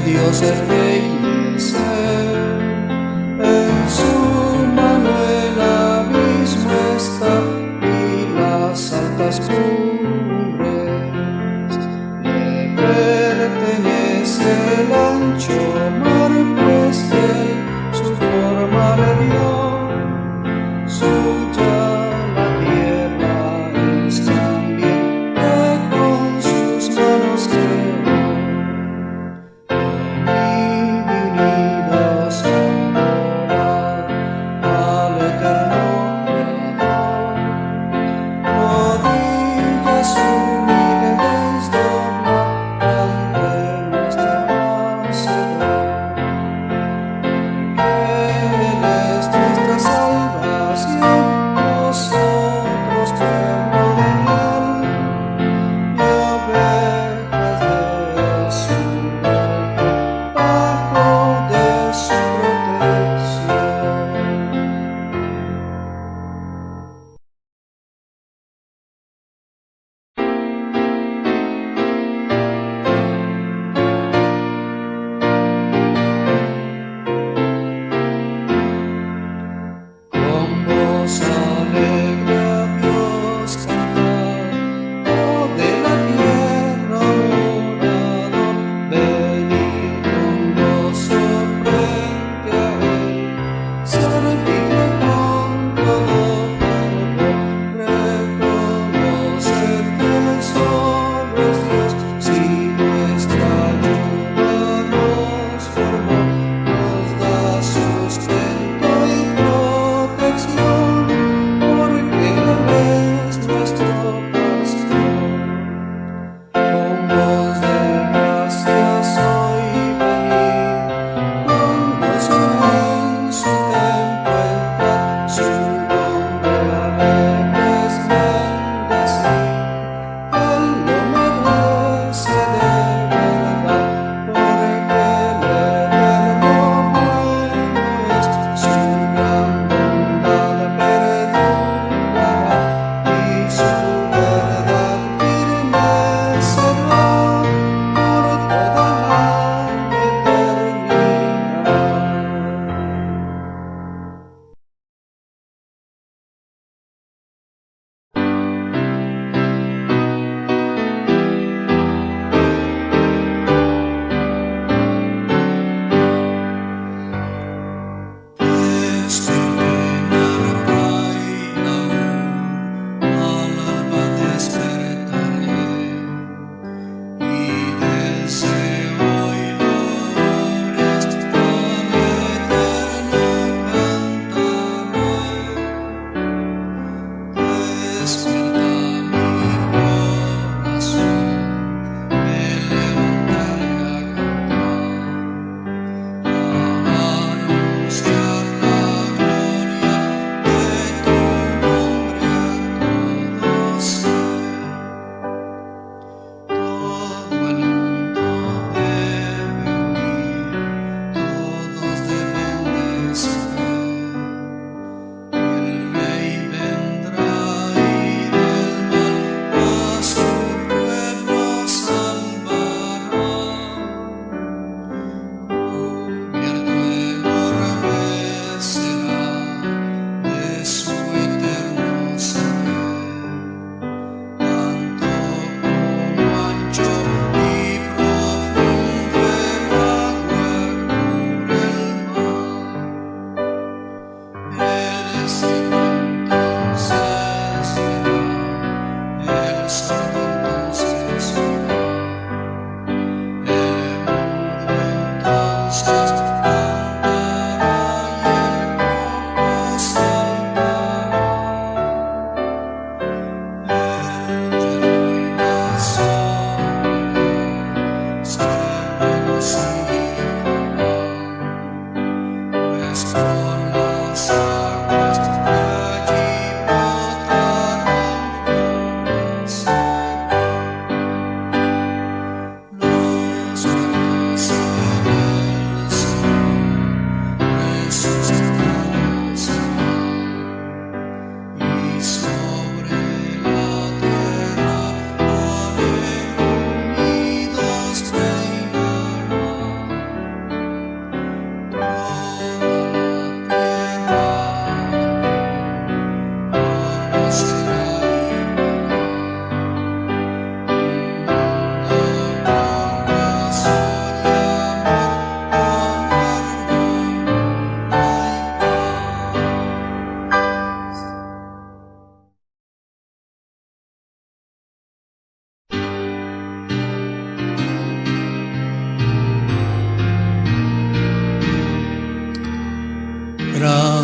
Dios es rey y es Él. En su mano el abismo está y las altas cumbres. Le pertenece el ancho mar, pues Él su forma le dio. Suya la tierra es también, que con sus manos creó.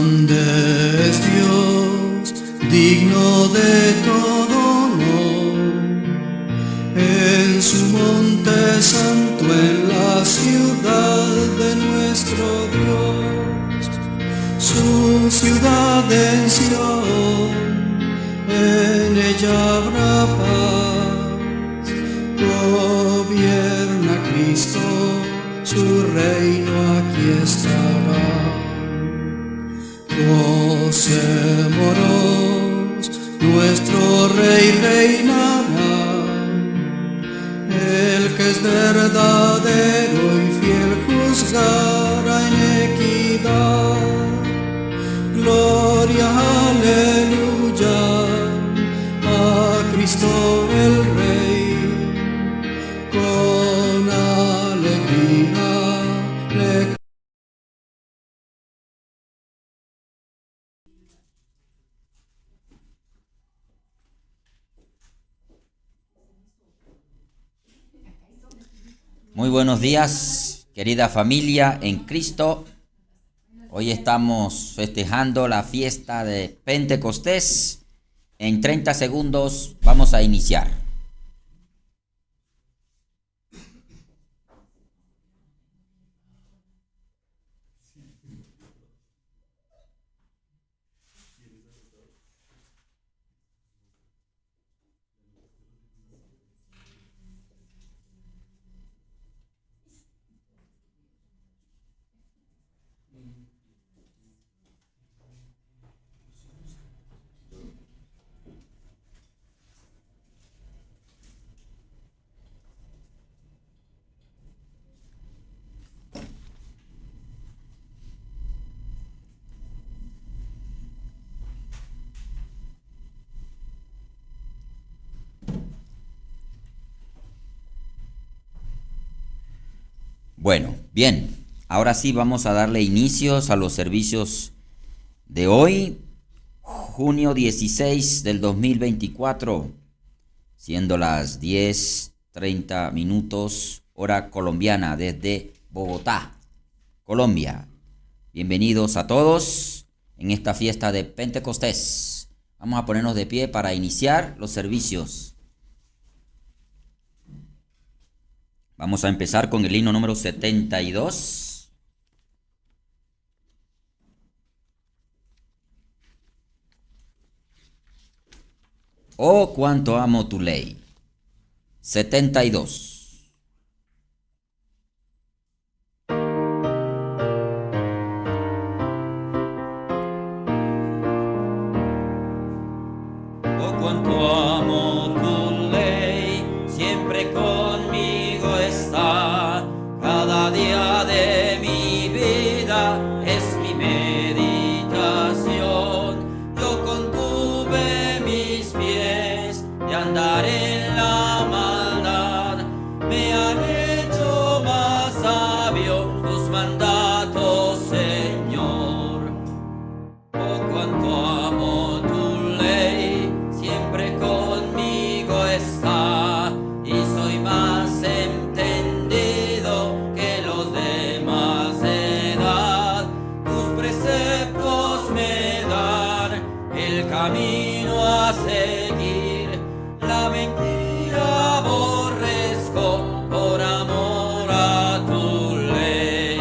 Grande es Dios, digno de todo honor, en su monte santo, en la ciudad de nuestro Dios, su ciudad en Sion, en ella habrá paz. Gobierna Cristo, su reino aquí estará. Gocémonos, nuestro Rey reinará, el que es verdadero y fiel juzgará en equidad. Gloria, aleluya, a Cristo el Rey, con alegría le Muy buenos días, querida familia en Cristo. Hoy estamos festejando la fiesta de Pentecostés. En 30 segundos vamos a iniciar. Bueno, bien, ahora sí vamos a darle inicios a los servicios de hoy, junio 16 del 2024, siendo las 10:30 minutos, hora colombiana, desde Bogotá, Colombia. Bienvenidos a todos en esta fiesta de Pentecostés. Vamos a ponernos de pie para iniciar los servicios. Vamos a empezar con el himno número 72. Oh, cuánto amo tu ley. 72. Oh, cuánto amo tu ley, siempre conmigo está. Cada día de mi vida es mi meditación. Yo contuve mis pies de andar en la maldad. Me han hecho más sabio tus mandatos, Señor. Oh, cuánto amo tu ley, siempre conmigo está, y soy más entendido que los demás de edad. Tus preceptos me dan el camino a seguir, la mentira aborrezco por amor a tu ley.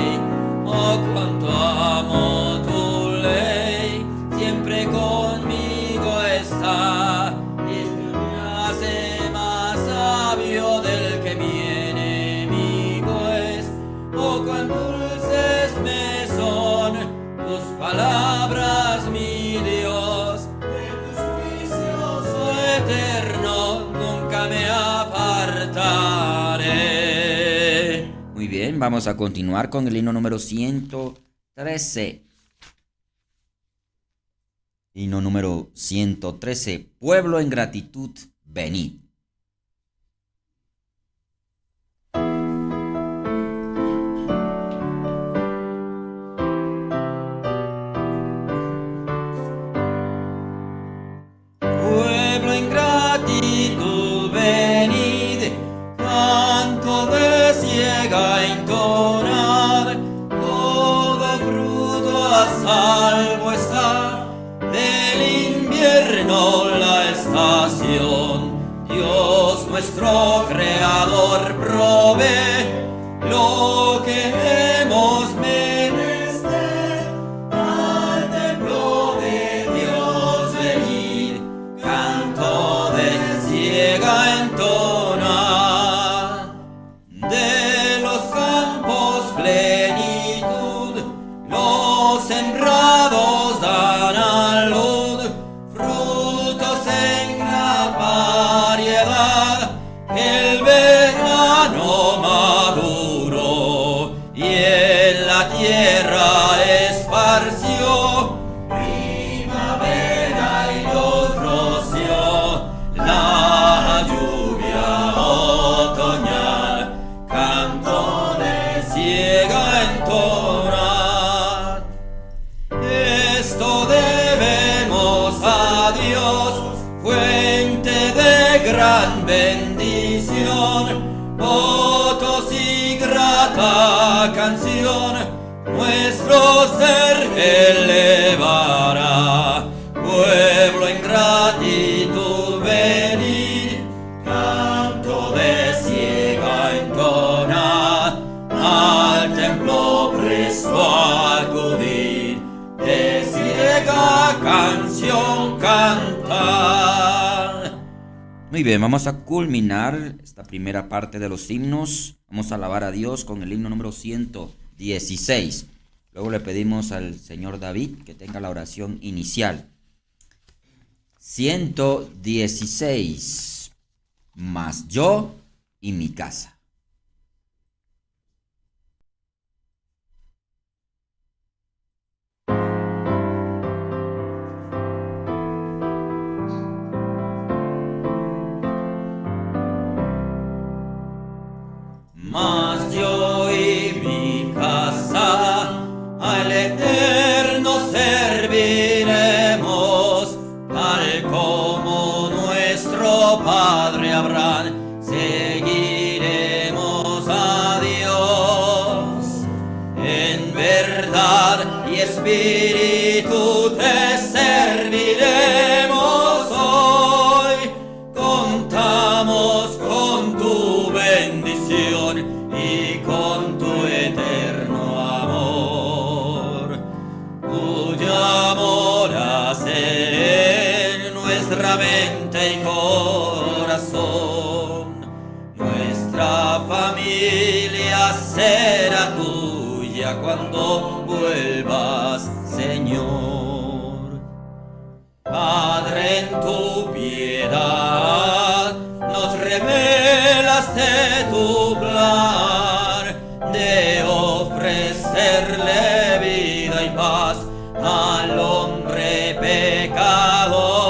Oh, cuánto amo tu ley, siempre conmigo está, y me hace más sabio del que mi enemigo es. Oh, cuán dulces me son tus palabras, mi Dios, de tus juicios eternos nunca me apartaré. Muy bien, vamos a continuar con el himno número 113. Himno número 113. Pueblo en gratitud, venid. Pueblo en gratitud, venid, canto de ciega entonad, todo fruto a salvo está del invierno la estación. Dios nuestro Creador provee lo que hemos menester. Al templo de Dios venid, canto de ciega entonar. De los campos plenitud, los sembrados dan a luz frutos en gran variedad. El verano maduro y en la tierra esparció primavera y los roció la lluvia otoñal. Canto de ciega entonar. Esto debemos a Dios, fuente de gran bendición, votos y grata canción, nuestro ser elevará. Pueblo en gratitud venid, canto de ciega entonar, al templo presto acudir, de ciega canción cantar. Muy bien, vamos a culminar esta primera parte de los himnos. Vamos a alabar a Dios con el himno número 116. Luego le pedimos al señor David que tenga la oración inicial. 116. Mas yo y mi casa. Mas yo y mi casa al Eterno serviremos, tal como nuestro Padre Abraham seguiremos a Dios. En verdad y espíritu te serviremos hoy. Contamos con tu bendición y con tu eterno amor, cuya mora en nuestra mente y corazón. Nuestra familia será tuya cuando vuelvas, Señor. Padre, en tu piedad nos revelaste tu plan de ofrecerle vida y paz al hombre pecador.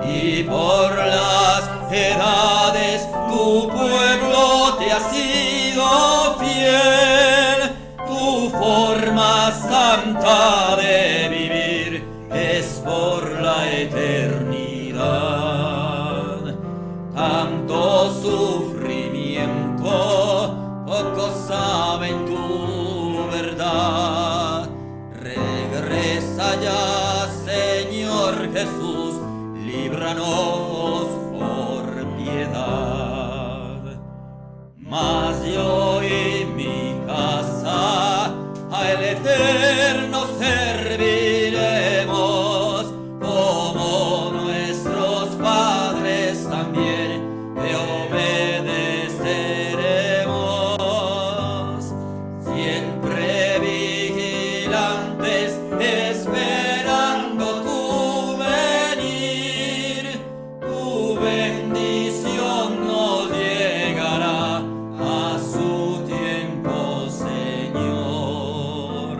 Y por las edades tu pueblo te ha sido fiel. Tu forma santa de vivir es por la eternidad. Tanto sufrimiento, pocos saben tu verdad. Regresa ya, Señor Jesús, líbranos por piedad. Mas yo y mi casa al Eterno serviremos, como nuestros padres también te obedeceremos, siempre vigilantes, esperando tu venir. Tu bendición nos llegará a su tiempo, Señor.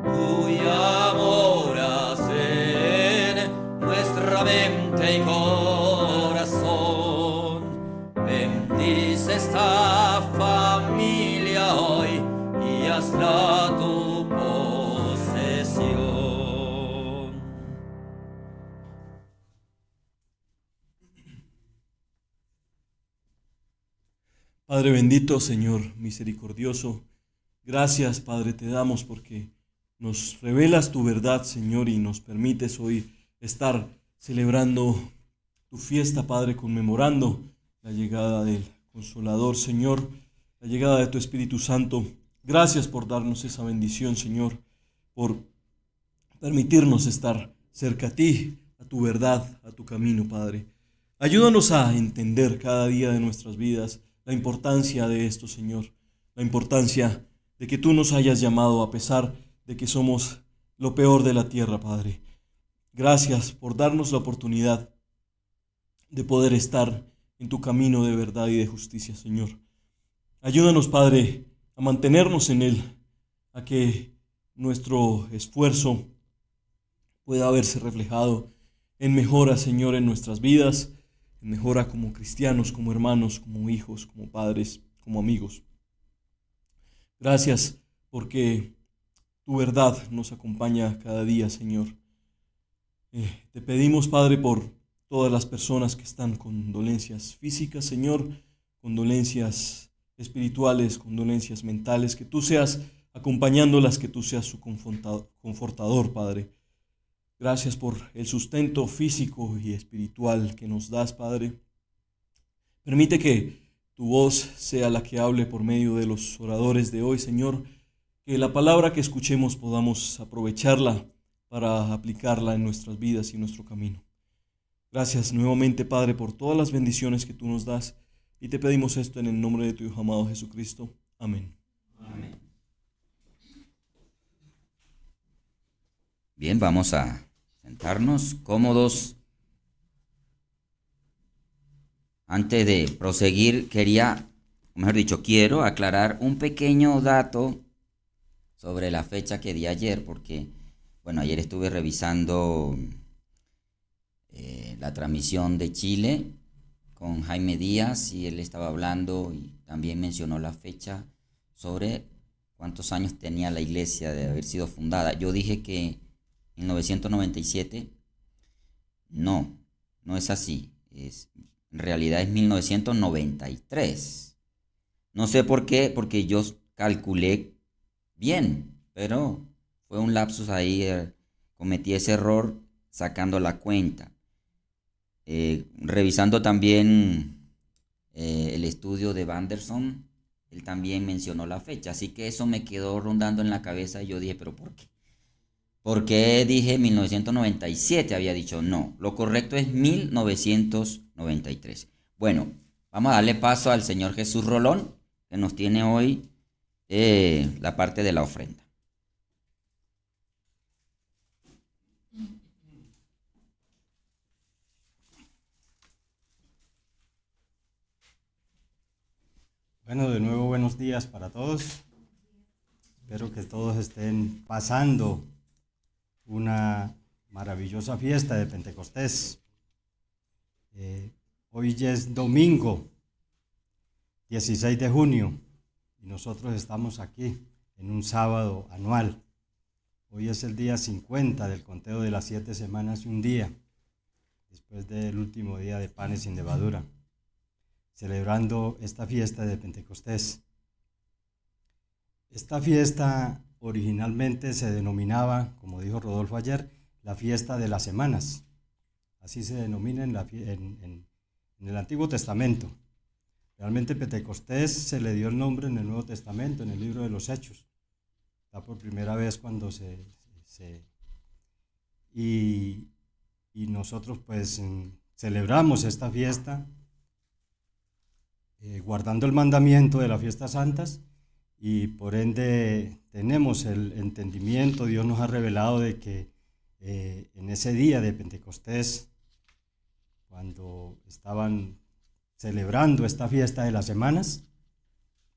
Tuya moras en nuestra mente y corazón. Bendice esta familia hoy y hazla tu posesión. Padre bendito, Señor misericordioso, gracias, Padre, te damos porque nos revelas tu verdad, Señor, y nos permites hoy estar celebrando tu fiesta, Padre, conmemorando la llegada del Consolador, Señor, la llegada de tu Espíritu Santo. Gracias por darnos esa bendición, Señor, por permitirnos estar cerca a ti, a tu verdad, a tu camino, Padre. Ayúdanos a entender cada día de nuestras vidas la importancia de esto, Señor, la importancia de que tú nos hayas llamado a pesar de que somos lo peor de la tierra, Padre. Gracias por darnos la oportunidad de poder estar en tu camino de verdad y de justicia, Señor. Ayúdanos, Padre, a mantenernos en él, a que nuestro esfuerzo pueda verse reflejado en mejora, Señor, en nuestras vidas, en mejora como cristianos, como hermanos, como hijos, como padres, como amigos. Gracias porque tu verdad nos acompaña cada día, Señor. Te pedimos, Padre, por todas las personas que están con dolencias físicas, Señor, con dolencias espirituales, con dolencias mentales, que tú seas acompañándolas, que tú seas su confortador, Padre. Gracias por el sustento físico y espiritual que nos das, Padre. Permite que tu voz sea la que hable por medio de los oradores de hoy, Señor, que la palabra que escuchemos podamos aprovecharla para aplicarla en nuestras vidas y en nuestro camino. Gracias nuevamente, Padre, por todas las bendiciones que tú nos das, y te pedimos esto en el nombre de tu Hijo amado Jesucristo. Amén. Amén. Bien, vamos a sentarnos cómodos. Antes de proseguir, quiero aclarar un pequeño dato sobre la fecha que di ayer, porque, ayer estuve revisando la transmisión de Chile con Jaime Díaz, y él estaba hablando y también mencionó la fecha sobre cuántos años tenía la iglesia de haber sido fundada. Yo dije que 1997, no es así, en realidad es 1993. No sé por qué, porque yo calculé bien, pero fue un lapsus ahí, cometí ese error sacando la cuenta. Revisando también el estudio de Vanderson, él también mencionó la fecha, así que eso me quedó rondando en la cabeza y yo dije, ¿pero por qué? ¿Por qué dije 1997? Había dicho no, lo correcto es 1993. Bueno, vamos a darle paso al señor Jesús Rolón, que nos tiene hoy la parte de la ofrenda. Bueno, de nuevo buenos días para todos. Espero que todos estén pasando una maravillosa fiesta de Pentecostés. Hoy ya es domingo 16 de junio y nosotros estamos aquí en un sábado anual. Hoy es el día 50 del conteo de las 7 semanas y un día, después del último día de panes sin levadura, celebrando esta fiesta de Pentecostés. Esta fiesta originalmente se denominaba, como dijo Rodolfo ayer, la fiesta de las semanas. Así se denomina en el Antiguo Testamento. Realmente Pentecostés se le dio el nombre en el Nuevo Testamento, en el libro de los Hechos. Está por primera vez cuando y nosotros pues celebramos esta fiesta guardando el mandamiento de las fiestas santas, y por ende tenemos el entendimiento. Dios nos ha revelado de que en ese día de Pentecostés, cuando estaban celebrando esta fiesta de las semanas,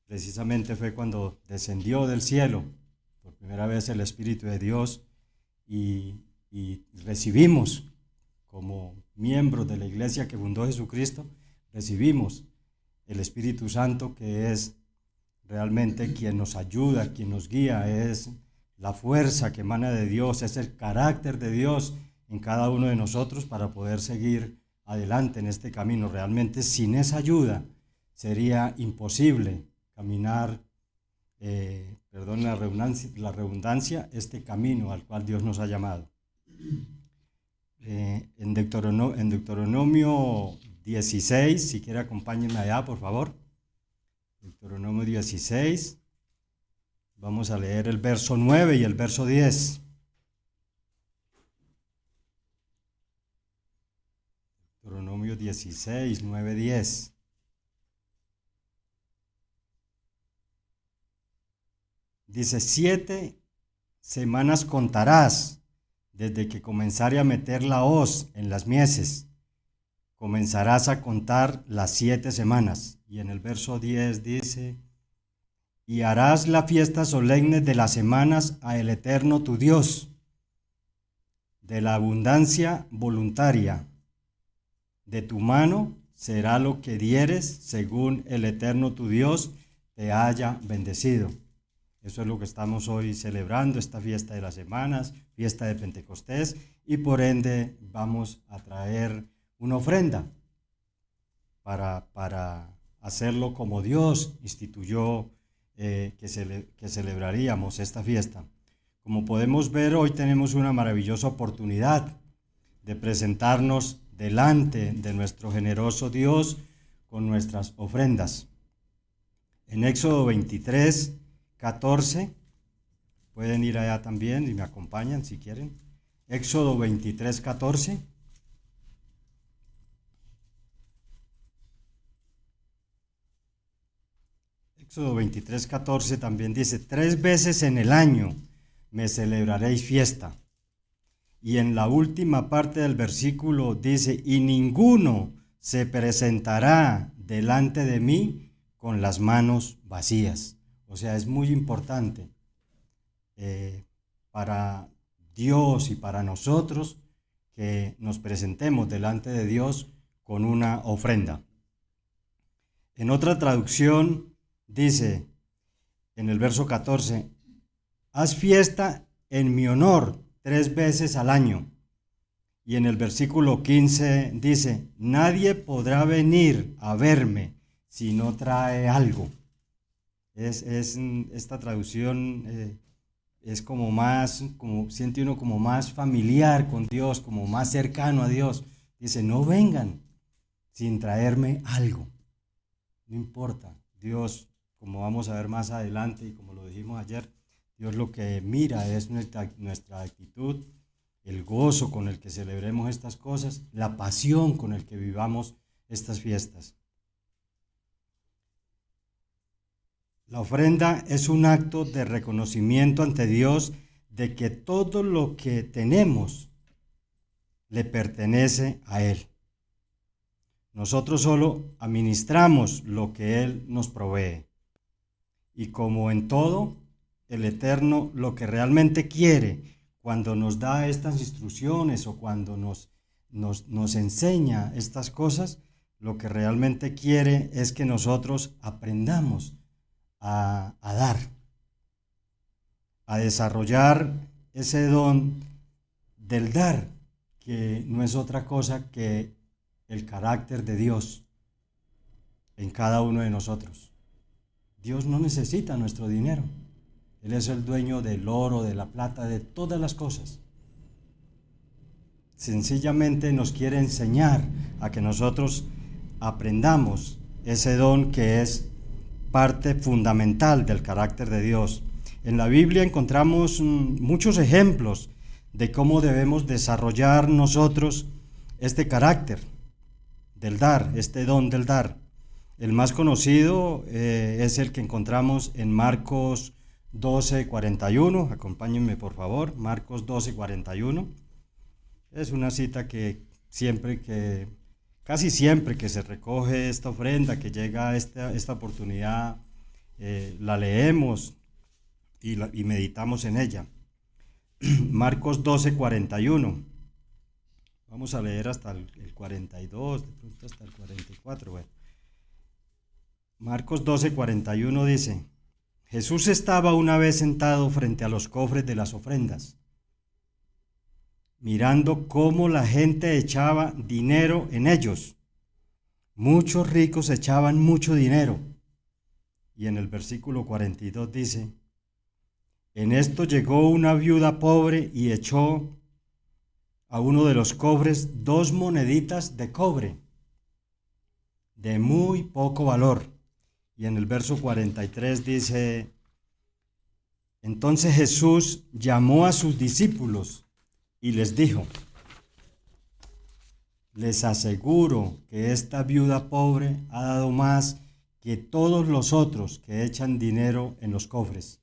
precisamente fue cuando descendió del cielo por primera vez el Espíritu de Dios, y recibimos, como miembros de la iglesia que fundó Jesucristo, recibimos el Espíritu Santo, que es realmente quien nos ayuda, quien nos guía, es la fuerza que emana de Dios, es el carácter de Dios en cada uno de nosotros para poder seguir adelante en este camino. Realmente sin esa ayuda sería imposible caminar perdón la redundancia, este camino al cual Dios nos ha llamado. En Deuteronomio 16, si quiere acompáñenme allá, por favor. Deuteronomio 16, vamos a leer el verso 9 y el verso 10. Deuteronomio 16, 9, 10. Dice, 7 semanas contarás desde que comenzare a meter la hoz en las mieses. Comenzarás a contar las 7 semanas. Y en el verso 10 dice, y harás la fiesta solemne de las semanas a el Eterno tu Dios, de la abundancia voluntaria. De tu mano será lo que dieres, según el Eterno tu Dios te haya bendecido. Eso es lo que estamos hoy celebrando, esta fiesta de las semanas, fiesta de Pentecostés, y por ende vamos a traer una ofrenda para hacerlo como Dios instituyó que celebraríamos esta fiesta. Como podemos ver, hoy tenemos una maravillosa oportunidad de presentarnos delante de nuestro generoso Dios con nuestras ofrendas. En Éxodo 23, 14, pueden ir allá también y me acompañan si quieren. Éxodo 23, 14. Éxodo 23, 14 también dice, 3 veces en el año me celebraréis fiesta. Y en la última parte del versículo dice, y ninguno se presentará delante de mí con las manos vacías. O sea, es muy importante para Dios y para nosotros que nos presentemos delante de Dios con una ofrenda. En otra traducción dice, en el verso 14, haz fiesta en mi honor 3 veces al año. Y en el versículo 15 dice, nadie podrá venir a verme si no trae algo. Esta traducción es como más, como siente uno como más familiar con Dios, como más cercano a Dios. Dice, no vengan sin traerme algo. No importa. Dios, como vamos a ver más adelante y como lo dijimos ayer, Dios lo que mira es nuestra actitud, el gozo con el que celebremos estas cosas, la pasión con el que vivamos estas fiestas. La ofrenda es un acto de reconocimiento ante Dios de que todo lo que tenemos le pertenece a Él. Nosotros solo administramos lo que Él nos provee. Y como en todo, el Eterno lo que realmente quiere cuando nos da estas instrucciones o cuando nos enseña estas cosas, lo que realmente quiere es que nosotros aprendamos a dar, a desarrollar ese don del dar, que no es otra cosa que el carácter de Dios en cada uno de nosotros. Dios no necesita nuestro dinero. Él es el dueño del oro, de la plata, de todas las cosas. Sencillamente nos quiere enseñar a que nosotros aprendamos ese don que es parte fundamental del carácter de Dios. En la Biblia encontramos muchos ejemplos de cómo debemos desarrollar nosotros este carácter del dar, este don del dar. El más conocido es el que encontramos en Marcos 12:41. Acompáñenme por favor, Marcos 12:41. Es una cita que casi siempre que se recoge esta ofrenda, que llega esta oportunidad, la leemos y meditamos en ella. Marcos 12:41. Vamos a leer hasta el 42, de pronto hasta el 44. Bueno. Marcos 12:41 dice, Jesús estaba una vez sentado frente a los cofres de las ofrendas, mirando cómo la gente echaba dinero en ellos. Muchos ricos echaban mucho dinero y en el versículo 42 dice: en esto llegó una viuda pobre y echó a uno de los cofres 2 moneditas de cobre, de muy poco valor. Y en el verso 43 dice: entonces Jesús llamó a sus discípulos y les dijo: les aseguro que esta viuda pobre ha dado más que todos los otros que echan dinero en los cofres.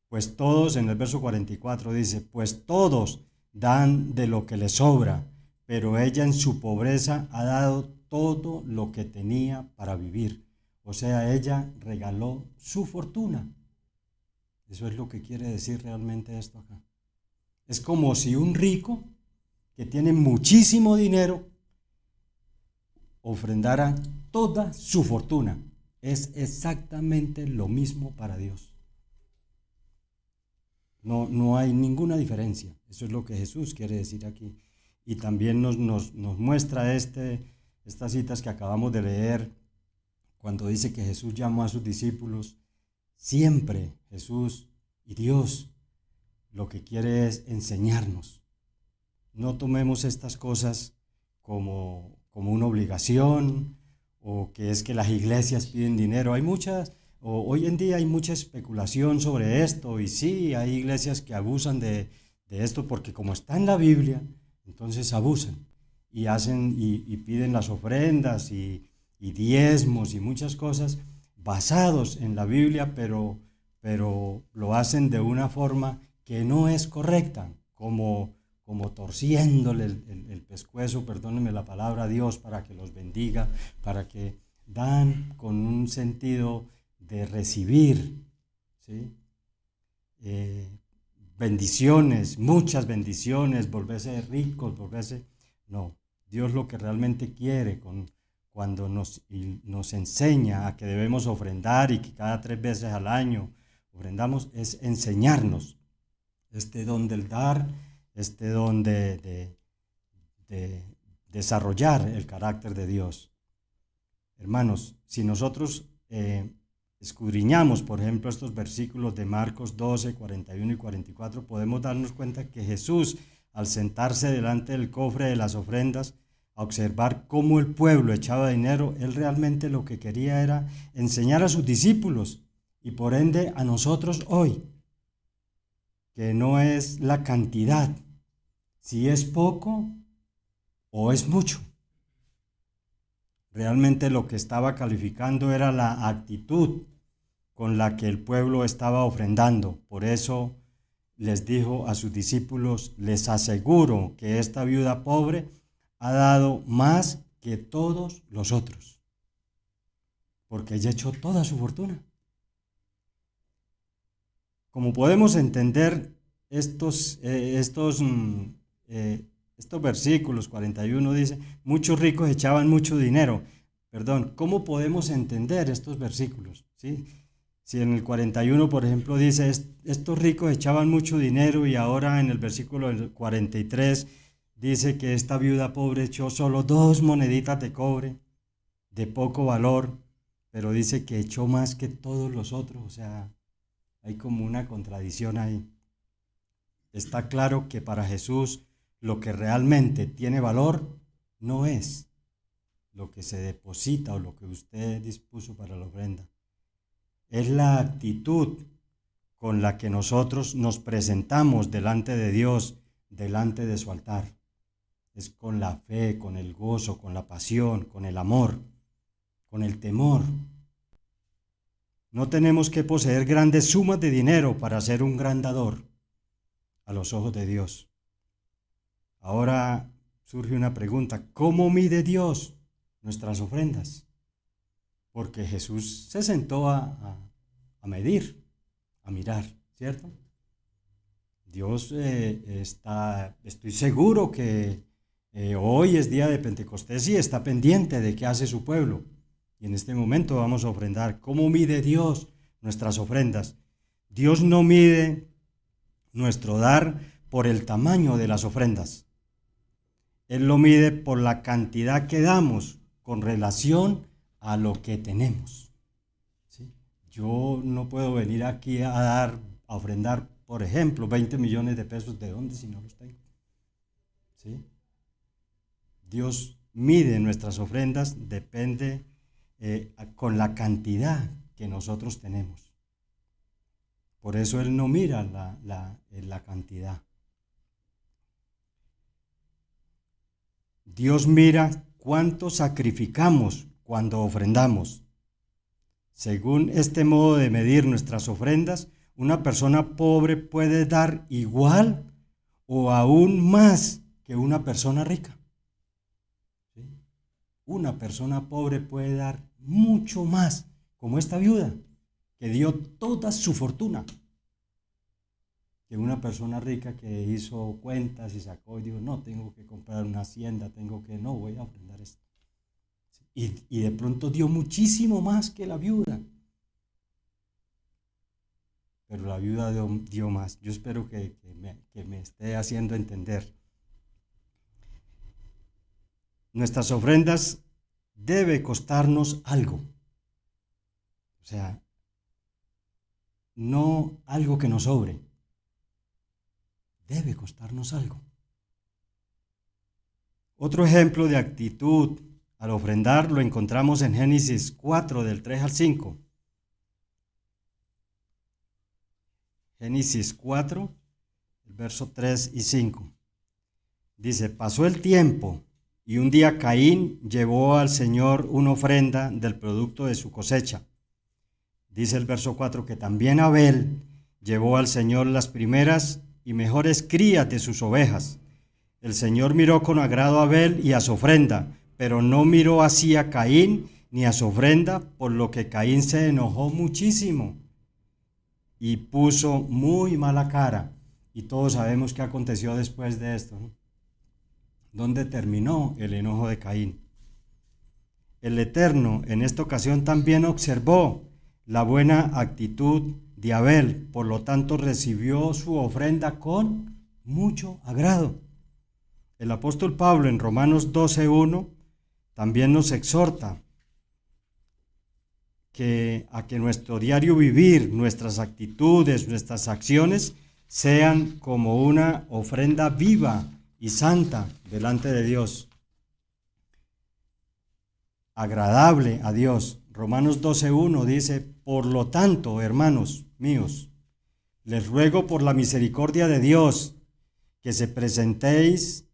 Pues todos, en el verso 44 dice, pues todos dan de lo que les sobra, pero ella en su pobreza ha dado todo lo que tenía para vivir. O sea, ella regaló su fortuna. Eso es lo que quiere decir realmente esto acá. Es como si un rico que tiene muchísimo dinero ofrendara toda su fortuna. Es exactamente lo mismo para Dios. No hay ninguna diferencia. Eso es lo que Jesús quiere decir aquí. Y también nos muestra estas citas que acabamos de leer, cuando dice que Jesús llamó a sus discípulos. Siempre Jesús y Dios lo que quiere es enseñarnos. No tomemos estas cosas como una obligación, o que es que las iglesias piden dinero. Hoy en día hay mucha especulación sobre esto, y sí, hay iglesias que abusan de esto porque como está en la Biblia, entonces abusan y hacen y piden las ofrendas y diezmos y muchas cosas basados en la Biblia, pero lo hacen de una forma que no es correcta, como torciéndole el pescuezo, perdónenme la palabra, a Dios para que los bendiga, para que dan con un sentido de recibir, ¿sí? Bendiciones, muchas bendiciones, volverse ricos, No, Dios lo que realmente quiere cuando nos enseña a que debemos ofrendar y que cada 3 veces al año ofrendamos, es enseñarnos este don del dar, este don de desarrollar el carácter de Dios. Hermanos, si nosotros escudriñamos, por ejemplo, estos versículos de Marcos 12, 41 y 44, podemos darnos cuenta que Jesús, al sentarse delante del cofre de las ofrendas, a observar cómo el pueblo echaba dinero, él realmente lo que quería era enseñar a sus discípulos y por ende a nosotros hoy, que no es la cantidad, si es poco o es mucho. Realmente lo que estaba calificando era la actitud con la que el pueblo estaba ofrendando. Por eso les dijo a sus discípulos: les aseguro que esta viuda pobre ha dado más que todos los otros, porque ella echó toda su fortuna. Como podemos entender estos versículos, 41 dice, muchos ricos echaban mucho dinero. Perdón, ¿cómo podemos entender estos versículos? ¿Sí? Si en el 41, por ejemplo, dice, estos ricos echaban mucho dinero, y ahora en el versículo 43 dice que esta viuda pobre echó solo 2 moneditas de cobre, de poco valor, pero dice que echó más que todos los otros. O sea, hay como una contradicción ahí. Está claro que para Jesús lo que realmente tiene valor no es lo que se deposita o lo que usted dispuso para la ofrenda. Es la actitud con la que nosotros nos presentamos delante de Dios, delante de su altar. Es con la fe, con el gozo, con la pasión, con el amor, con el temor. No tenemos que poseer grandes sumas de dinero para ser un gran dador a los ojos de Dios. Ahora surge una pregunta: ¿cómo mide Dios nuestras ofrendas? Porque Jesús se sentó a medir, a mirar, ¿cierto? Dios estoy seguro que hoy es día de Pentecostés y está pendiente de qué hace su pueblo. Y en este momento vamos a ofrendar. ¿Cómo mide Dios nuestras ofrendas? Dios no mide nuestro dar por el tamaño de las ofrendas. Él lo mide por la cantidad que damos con relación a lo que tenemos. ¿Sí? Yo no puedo venir aquí a ofrendar, por ejemplo, 20 millones de pesos. ¿De dónde si no los tengo? ¿Sí? Dios mide nuestras ofrendas, depende con la cantidad que nosotros tenemos. Por eso Él no mira la cantidad. Dios mira cuánto sacrificamos cuando ofrendamos. Según este modo de medir nuestras ofrendas, una persona pobre puede dar igual o aún más que una persona rica. ¿Sí? Una persona pobre puede dar mucho más, como esta viuda, que dio toda su fortuna, que una persona rica que hizo cuentas y sacó y dijo, no, tengo que comprar una hacienda, no, voy a ofrendar esto. Y de pronto dio muchísimo más que la viuda. Pero la viuda dio más. Yo espero que me esté haciendo entender. Nuestras ofrendas debe costarnos algo. O sea, no algo que nos sobre. Debe costarnos algo. Otro ejemplo de actitud al ofrendar lo encontramos en Génesis 4, del 3 al 5. Génesis 4, el verso 3 y 5. Dice, pasó el tiempo y un día Caín llevó al Señor una ofrenda del producto de su cosecha. Dice el verso 4 que también Abel llevó al Señor las primeras y mejores crías de sus ovejas. El Señor miró con agrado a Abel y a su ofrenda, pero no miró así a Caín ni a su ofrenda, por lo que Caín se enojó muchísimo y puso muy mala cara. Y todos sabemos qué aconteció después de esto, ¿no? ¿Dónde terminó el enojo de Caín? El Eterno en esta ocasión también observó la buena actitud de Abel, por lo tanto recibió su ofrenda con mucho agrado. El apóstol Pablo en Romanos 12:1 también nos exhorta a que nuestro diario vivir, nuestras actitudes, nuestras acciones sean como una ofrenda viva y santa delante de Dios, agradable a Dios. Romanos 12:1 dice, por lo tanto, hermanos míos, les ruego por la misericordia de Dios que se presentéis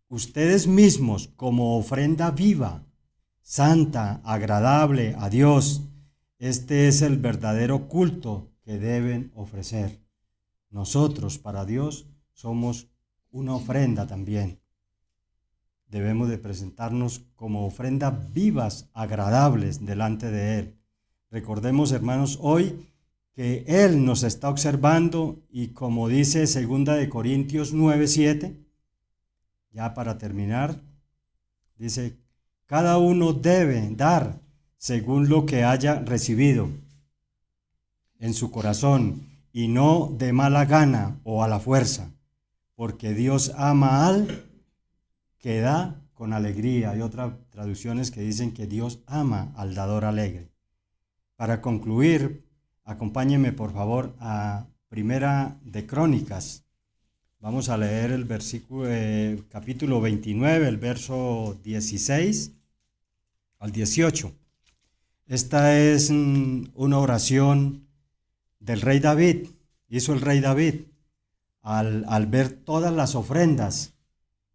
ustedes mismos como ofrenda viva, santa, agradable a Dios. Este es el verdadero culto que deben ofrecer. Nosotros para Dios somos una ofrenda también. Debemos de presentarnos como ofrendas vivas, agradables delante de Él. Recordemos, hermanos, hoy que Él nos está observando y como dice 2 Corintios 9:7, ya para terminar, dice, cada uno debe dar según lo que haya recibido en su corazón y no de mala gana o a la fuerza, porque Dios ama al que da con alegría. Hay otras traducciones que dicen que Dios ama al dador alegre. Para concluir, acompáñenme por favor a Primera de Crónicas. Vamos a leer el versículo, capítulo 29, el verso 16 al 18. Esta es una oración del rey David. Hizo el rey David al ver todas las ofrendas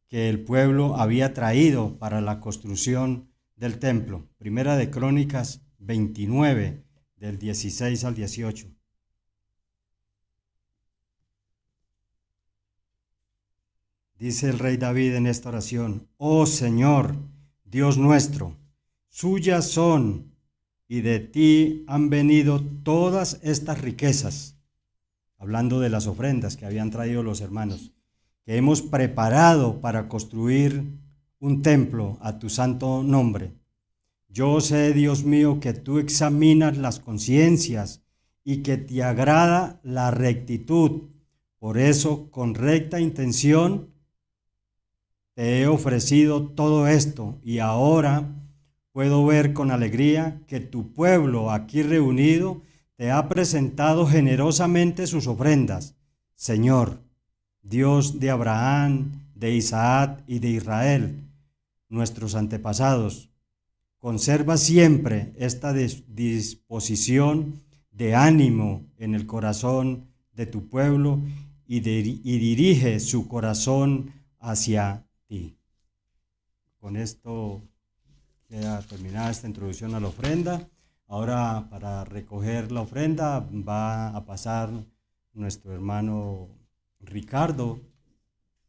que el pueblo había traído para la construcción del templo. Primera de Crónicas 29, del 16 al 18. Dice el rey David en esta oración, oh Señor, Dios nuestro, suyas son y de ti han venido todas estas riquezas, hablando de las ofrendas que habían traído los hermanos, que hemos preparado para construir un templo a tu santo nombre. Yo sé, Dios mío, que tú examinas las conciencias y que te agrada la rectitud. Por eso, con recta intención, te he ofrecido todo esto y ahora, puedo ver con alegría que tu pueblo aquí reunido te ha presentado generosamente sus ofrendas. Señor, Dios de Abraham, de Isaac y de Israel, nuestros antepasados, conserva siempre esta disposición de ánimo en el corazón de tu pueblo y dirige su corazón hacia ti. Con esto queda terminada esta introducción a la ofrenda. Ahora, para recoger la ofrenda va a pasar nuestro hermano Ricardo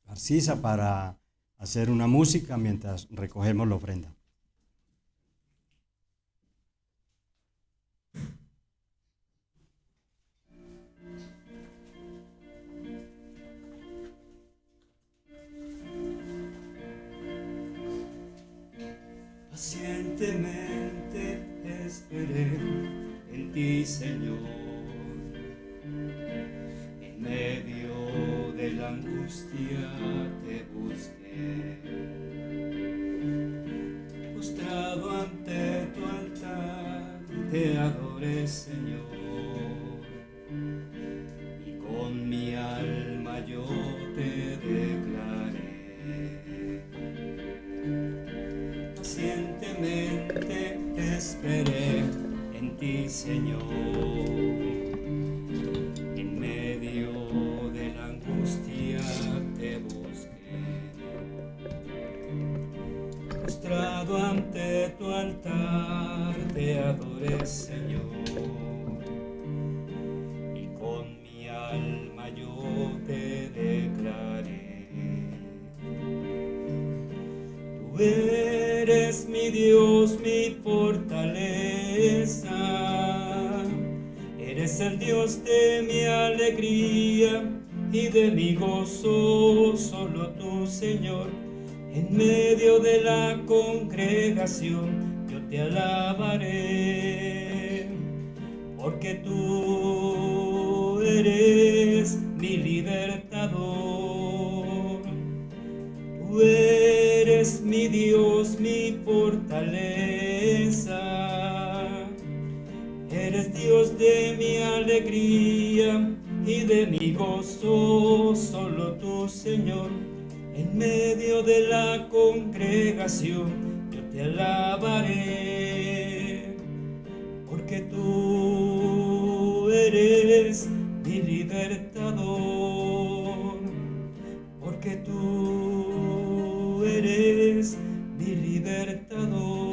Arcisa para hacer una música mientras recogemos la ofrenda. Pacientemente esperé en ti, Señor, en medio de la angustia te busqué, postrado ante tu altar te adoré, Señor, y con mi alma yo te declaré. Pacientemente te esperé en ti, Señor, en medio de la angustia te busqué, postrado ante tu altar te adoré, Señor, y con mi alma yo te declaré. Tú eres mi Dios, mi fortaleza, eres el Dios de mi alegría y de mi gozo, solo tú, Señor, en medio de la congregación yo te alabaré, porque tú eres mi libertador, tú eres mi Dios, mi fortaleza, eres Dios de mi alegría y de mi gozo, solo tú, Señor, en medio de la congregación yo te alabaré, porque tú eres mi libertador, porque tú eres mi libertador.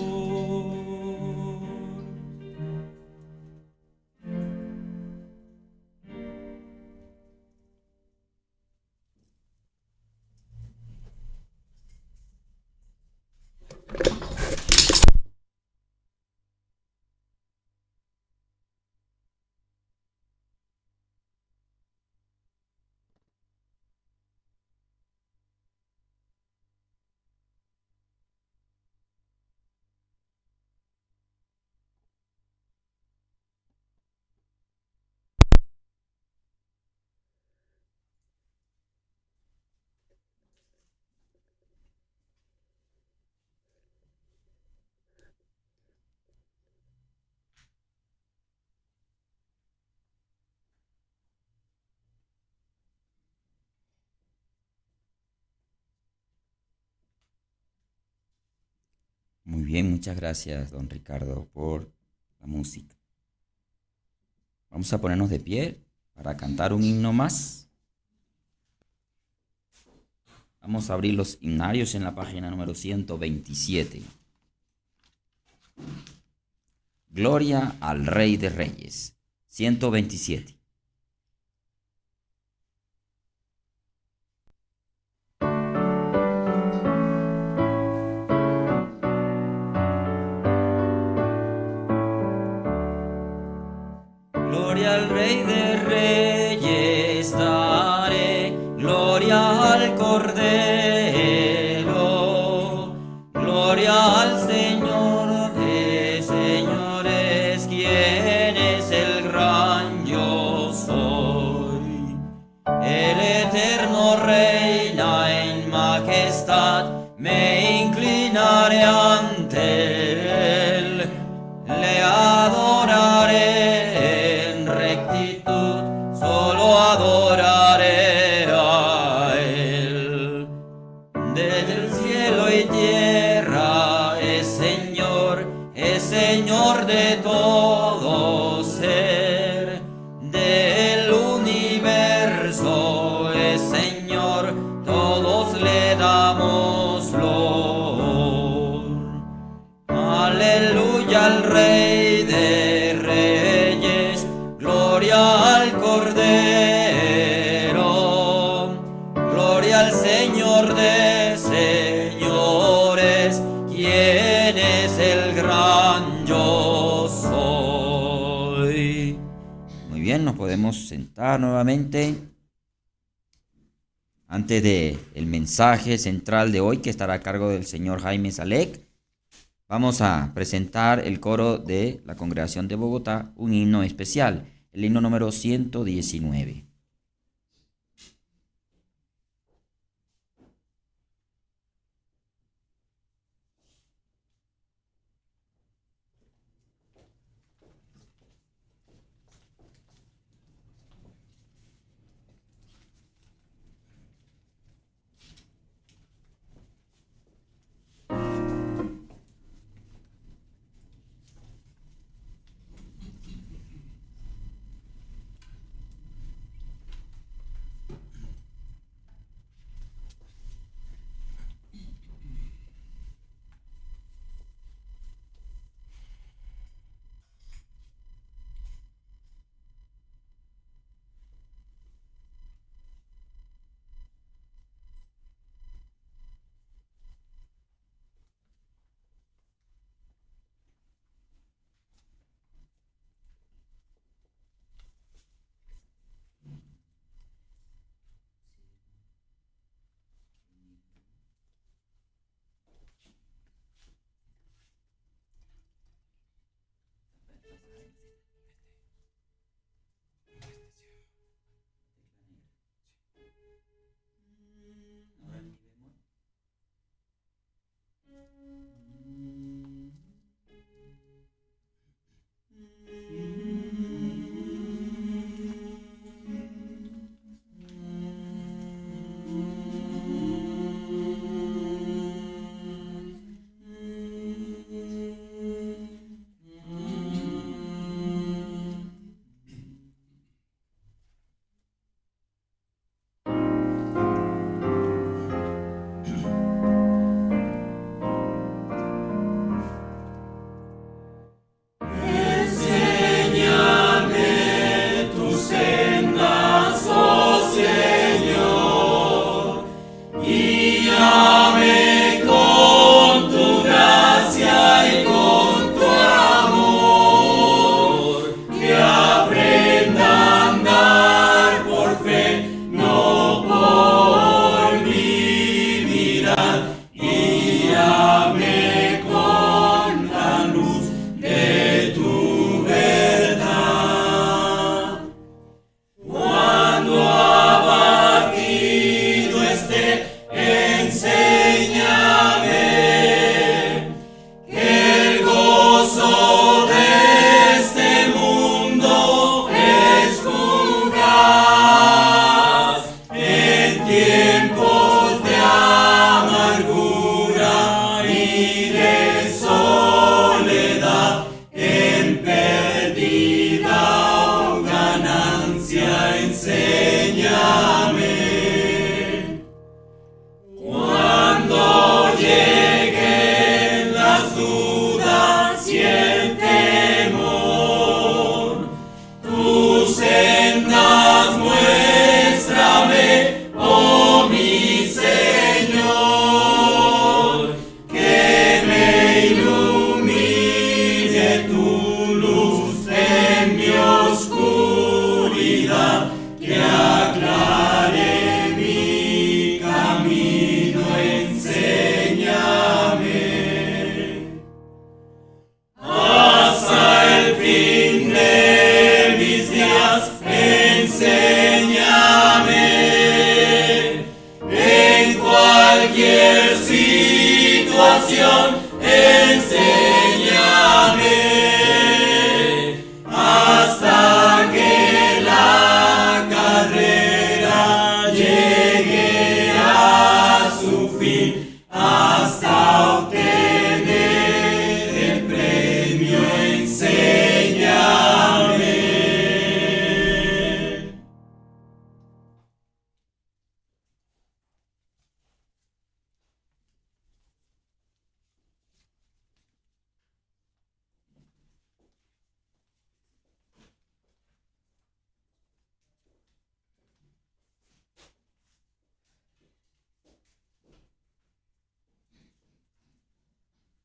Muy bien, muchas gracias, don Ricardo, por la música. Vamos a ponernos de pie para cantar un himno más. Vamos a abrir los himnarios en la página número 127. Gloria al Rey de Reyes, 127. Gloria al Rey de Reyes daré, gloria al Cordero, gloria al Señor de señores, quien es el gran yo soy. El eterno reina en majestad, me inclinaré ante él. del universo es Señor, todos le damos flor. Aleluya al Rey de Reyes, gloria al Cordero, gloria al Señor de señores, quien es el gran yo soy. Muy bien, nos podemos sentar nuevamente. Antes de el mensaje central de hoy, que estará a cargo del señor Jaime Salek, vamos a presentar el coro de la Congregación de Bogotá, un himno especial, el himno número 119.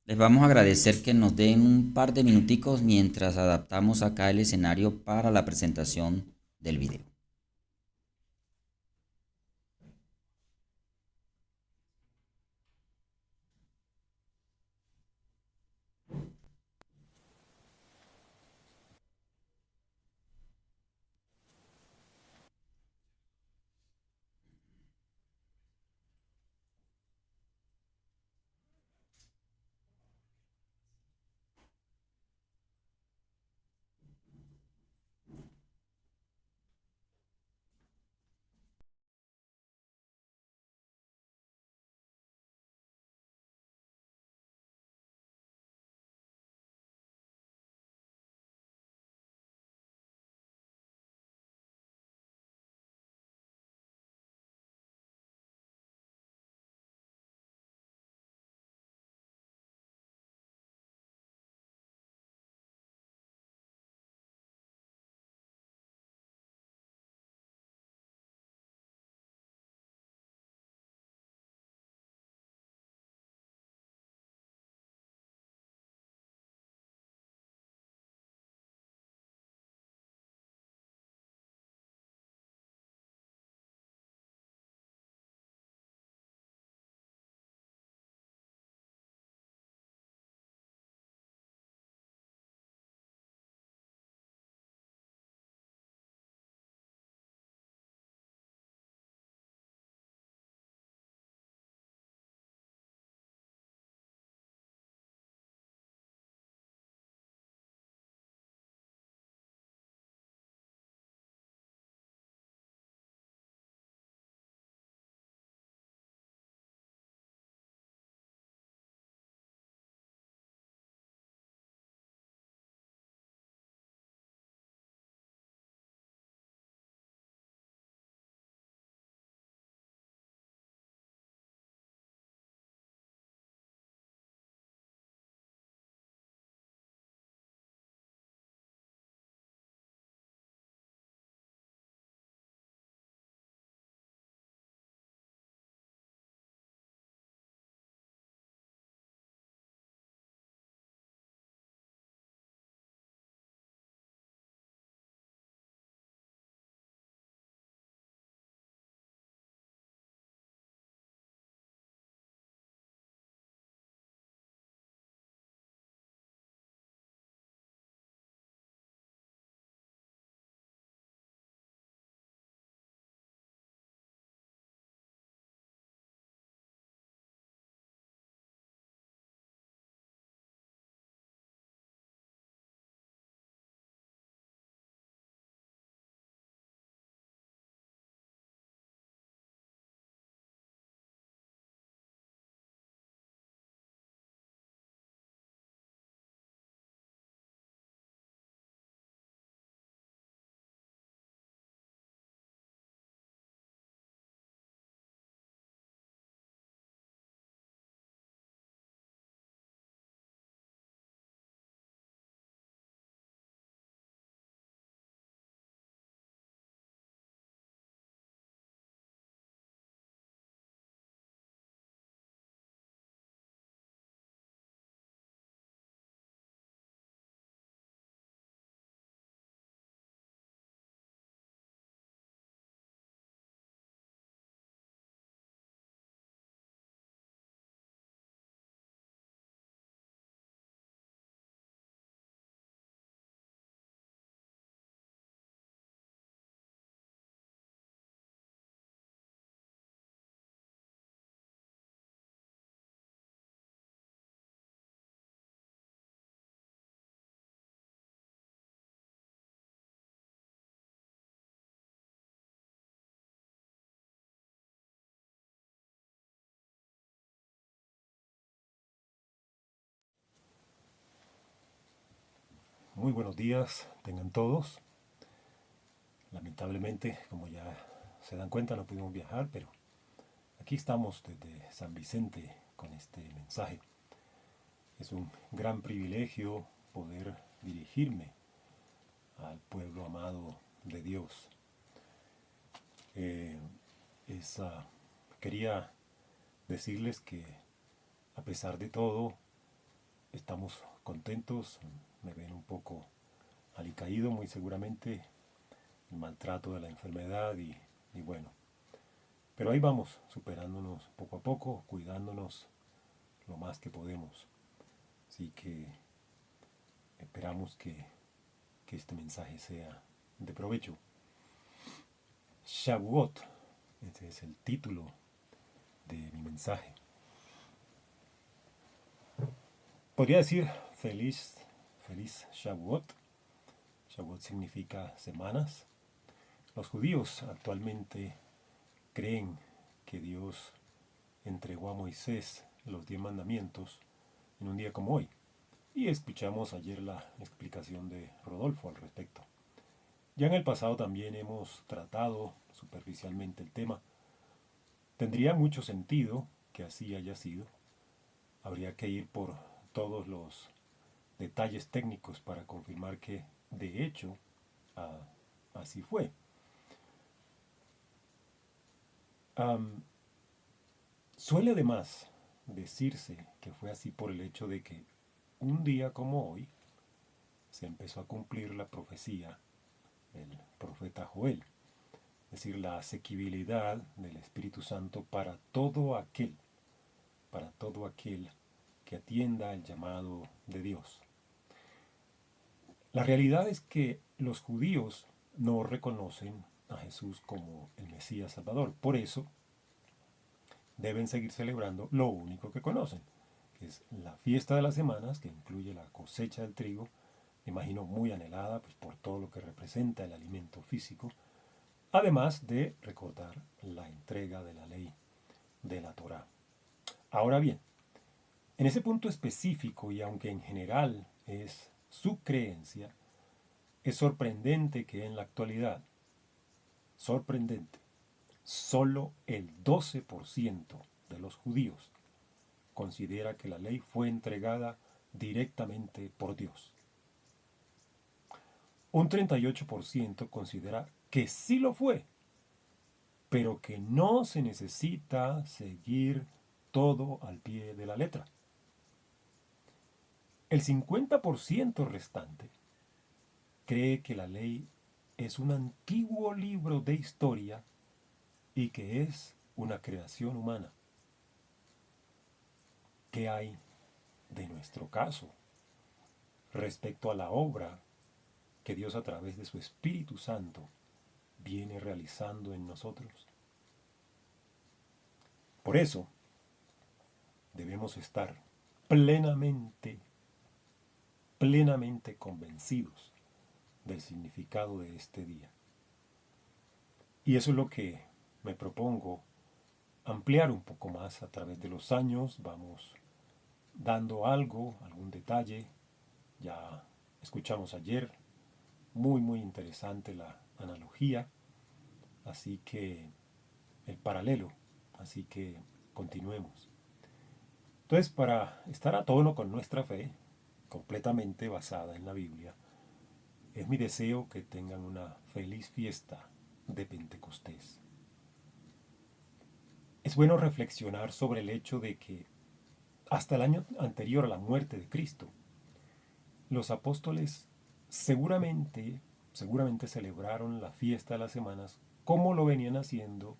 Les vamos a agradecer que nos den un par de minuticos mientras adaptamos acá el escenario para la presentación del video. Muy buenos días, tengan todos. Lamentablemente, como ya se dan cuenta, no pudimos viajar, pero aquí estamos desde San Vicente con este mensaje. Es un gran privilegio poder dirigirme al pueblo amado de Dios. Eh, Quería decirles que a pesar de todo, estamos contentos, me ven un poco alicaído muy seguramente, el maltrato de la enfermedad y bueno, pero ahí vamos, superándonos poco a poco, cuidándonos lo más que podemos. Así que esperamos que este mensaje sea de provecho. Shavuot, ese es el título de mi mensaje. Podría decir feliz Shavuot. Shavuot significa semanas. Los judíos actualmente creen que Dios entregó a Moisés los 10 mandamientos en un día como hoy. Y escuchamos ayer la explicación de Rodolfo al respecto. Ya en el pasado también hemos tratado superficialmente el tema. Tendría mucho sentido que así haya sido. Habría que ir por todos los detalles técnicos para confirmar que de hecho así fue. Suele además decirse que fue así por el hecho de que un día como hoy se empezó a cumplir la profecía del profeta Joel, es decir, la asequibilidad del Espíritu Santo para todo aquel que atienda el llamado de Dios. La realidad es que los judíos no reconocen a Jesús como el Mesías Salvador, por eso deben seguir celebrando lo único que conocen, que es la fiesta de las semanas, que incluye la cosecha del trigo, me imagino muy anhelada pues, por todo lo que representa el alimento físico, además de recordar la entrega de la ley de la Torá. Ahora bien, en ese punto específico, y aunque en general es su creencia, es sorprendente que en la actualidad, solo el 12% de los judíos considera que la ley fue entregada directamente por Dios. Un 38% considera que sí lo fue, pero que no se necesita seguir todo al pie de la letra. El 50% restante cree que la ley es un antiguo libro de historia y que es una creación humana. ¿Qué hay de nuestro caso respecto a la obra que Dios a través de su Espíritu Santo viene realizando en nosotros? Por eso debemos estar plenamente convencidos del significado de este día. Y eso es lo que me propongo ampliar un poco más a través de los años. Vamos dando algún detalle. Ya escuchamos ayer, muy interesante la analogía, así que el paralelo, así que continuemos. Entonces, para estar a tono con nuestra fe, completamente basada en la Biblia, es mi deseo que tengan una feliz fiesta de Pentecostés. Es bueno reflexionar sobre el hecho de que hasta el año anterior a la muerte de Cristo, los apóstoles seguramente celebraron la fiesta de las semanas como lo venían haciendo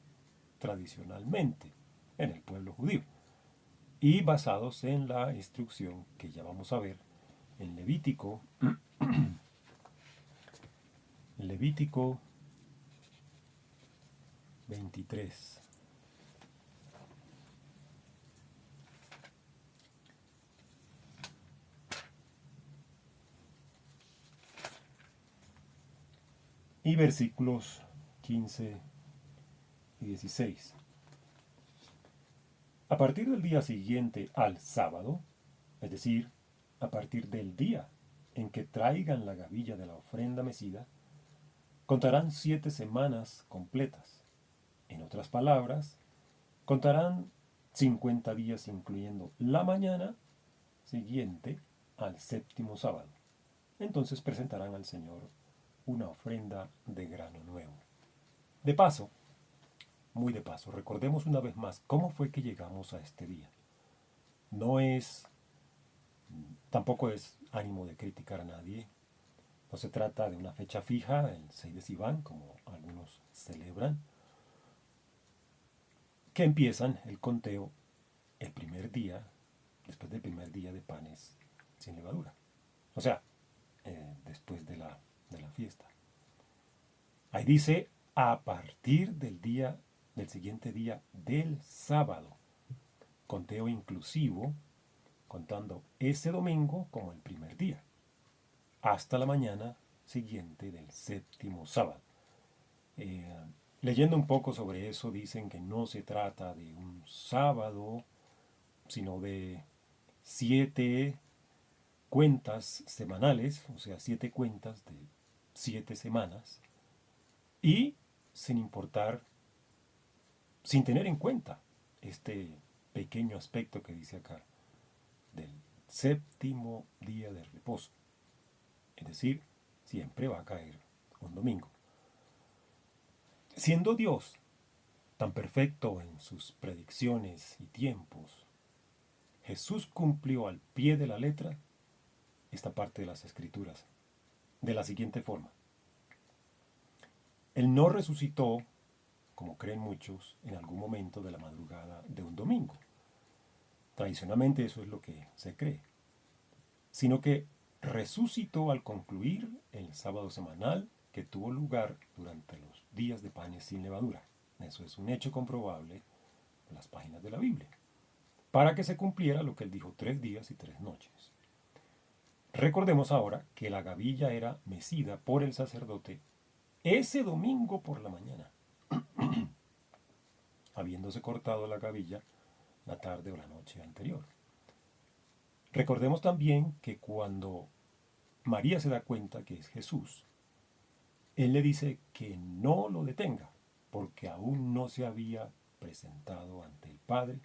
tradicionalmente en el pueblo judío y basados en la instrucción que ya vamos a ver en Levítico 23. Y versículos 15 y 16. A partir del día siguiente al sábado, es decir, a partir del día en que traigan la gavilla de la ofrenda mecida, contarán 7 semanas completas. En otras palabras, contarán 50 días incluyendo la mañana siguiente al séptimo sábado. Entonces presentarán al Señor una ofrenda de grano nuevo. De paso, muy de paso, recordemos una vez más cómo fue que llegamos a este día. No es Tampoco es ánimo de criticar a nadie. No se trata de una fecha fija, el 6 de Sivan, como algunos celebran, que empiezan el conteo el primer día, después del primer día de panes sin levadura. O sea, después de la fiesta. Ahí dice, a partir del siguiente día del sábado. Conteo inclusivo, contando ese domingo como el primer día, hasta la mañana siguiente del séptimo sábado. Leyendo un poco sobre eso, dicen que no se trata de un sábado, sino de 7 cuentas semanales, o sea, 7 cuentas de 7 semanas, y sin tener en cuenta este pequeño aspecto que dice acá, del séptimo día de reposo. Es decir, siempre va a caer un domingo. Siendo Dios tan perfecto en sus predicciones y tiempos, Jesús cumplió al pie de la letra esta parte de las Escrituras de la siguiente forma. Él no resucitó, como creen muchos, en algún momento de la madrugada de un domingo. Tradicionalmente eso es lo que se cree. Sino que resucitó al concluir el sábado semanal que tuvo lugar durante los días de panes sin levadura. Eso es un hecho comprobable en las páginas de la Biblia. Para que se cumpliera lo que él dijo, 3 días y 3 noches. Recordemos ahora que la gavilla era mecida por el sacerdote ese domingo por la mañana, habiéndose cortado la gavilla la tarde o la noche anterior. Recordemos también que cuando María se da cuenta que es Jesús, él le dice que no lo detenga, porque aún no se había presentado ante el Padre,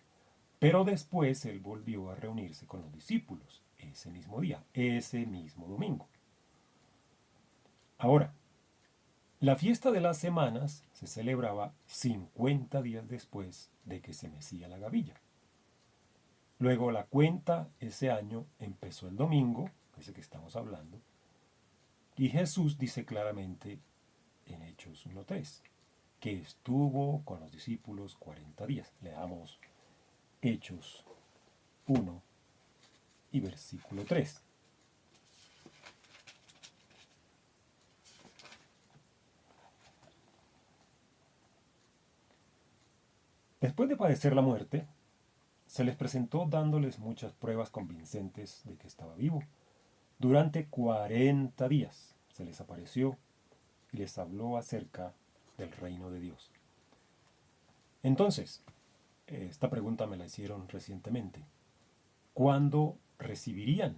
pero después él volvió a reunirse con los discípulos ese mismo día, ese mismo domingo. Ahora, la fiesta de las semanas se celebraba 50 días después de que se mecía la gavilla. Luego la cuenta ese año empezó el domingo, ese que estamos hablando, y Jesús dice claramente en Hechos 1:3 que estuvo con los discípulos 40 días. Leamos Hechos 1 y versículo 3. Después de padecer la muerte, se les presentó dándoles muchas pruebas convincentes de que estaba vivo. Durante 40 días se les apareció y les habló acerca del reino de Dios. Entonces, esta pregunta me la hicieron recientemente. ¿Cuándo recibirían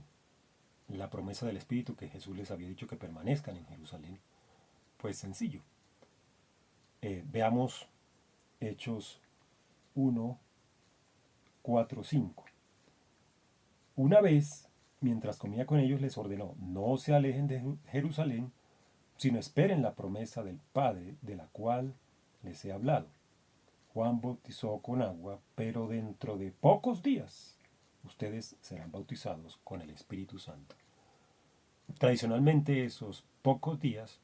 la promesa del Espíritu que Jesús les había dicho que permanezcan en Jerusalén? Pues sencillo. Veamos Hechos 1, 4, 5. Una vez, mientras comía con ellos, les ordenó, no se alejen de Jerusalén, sino esperen la promesa del Padre, de la cual les he hablado. Juan bautizó con agua, pero dentro de pocos días ustedes serán bautizados con el Espíritu Santo. Tradicionalmente esos pocos días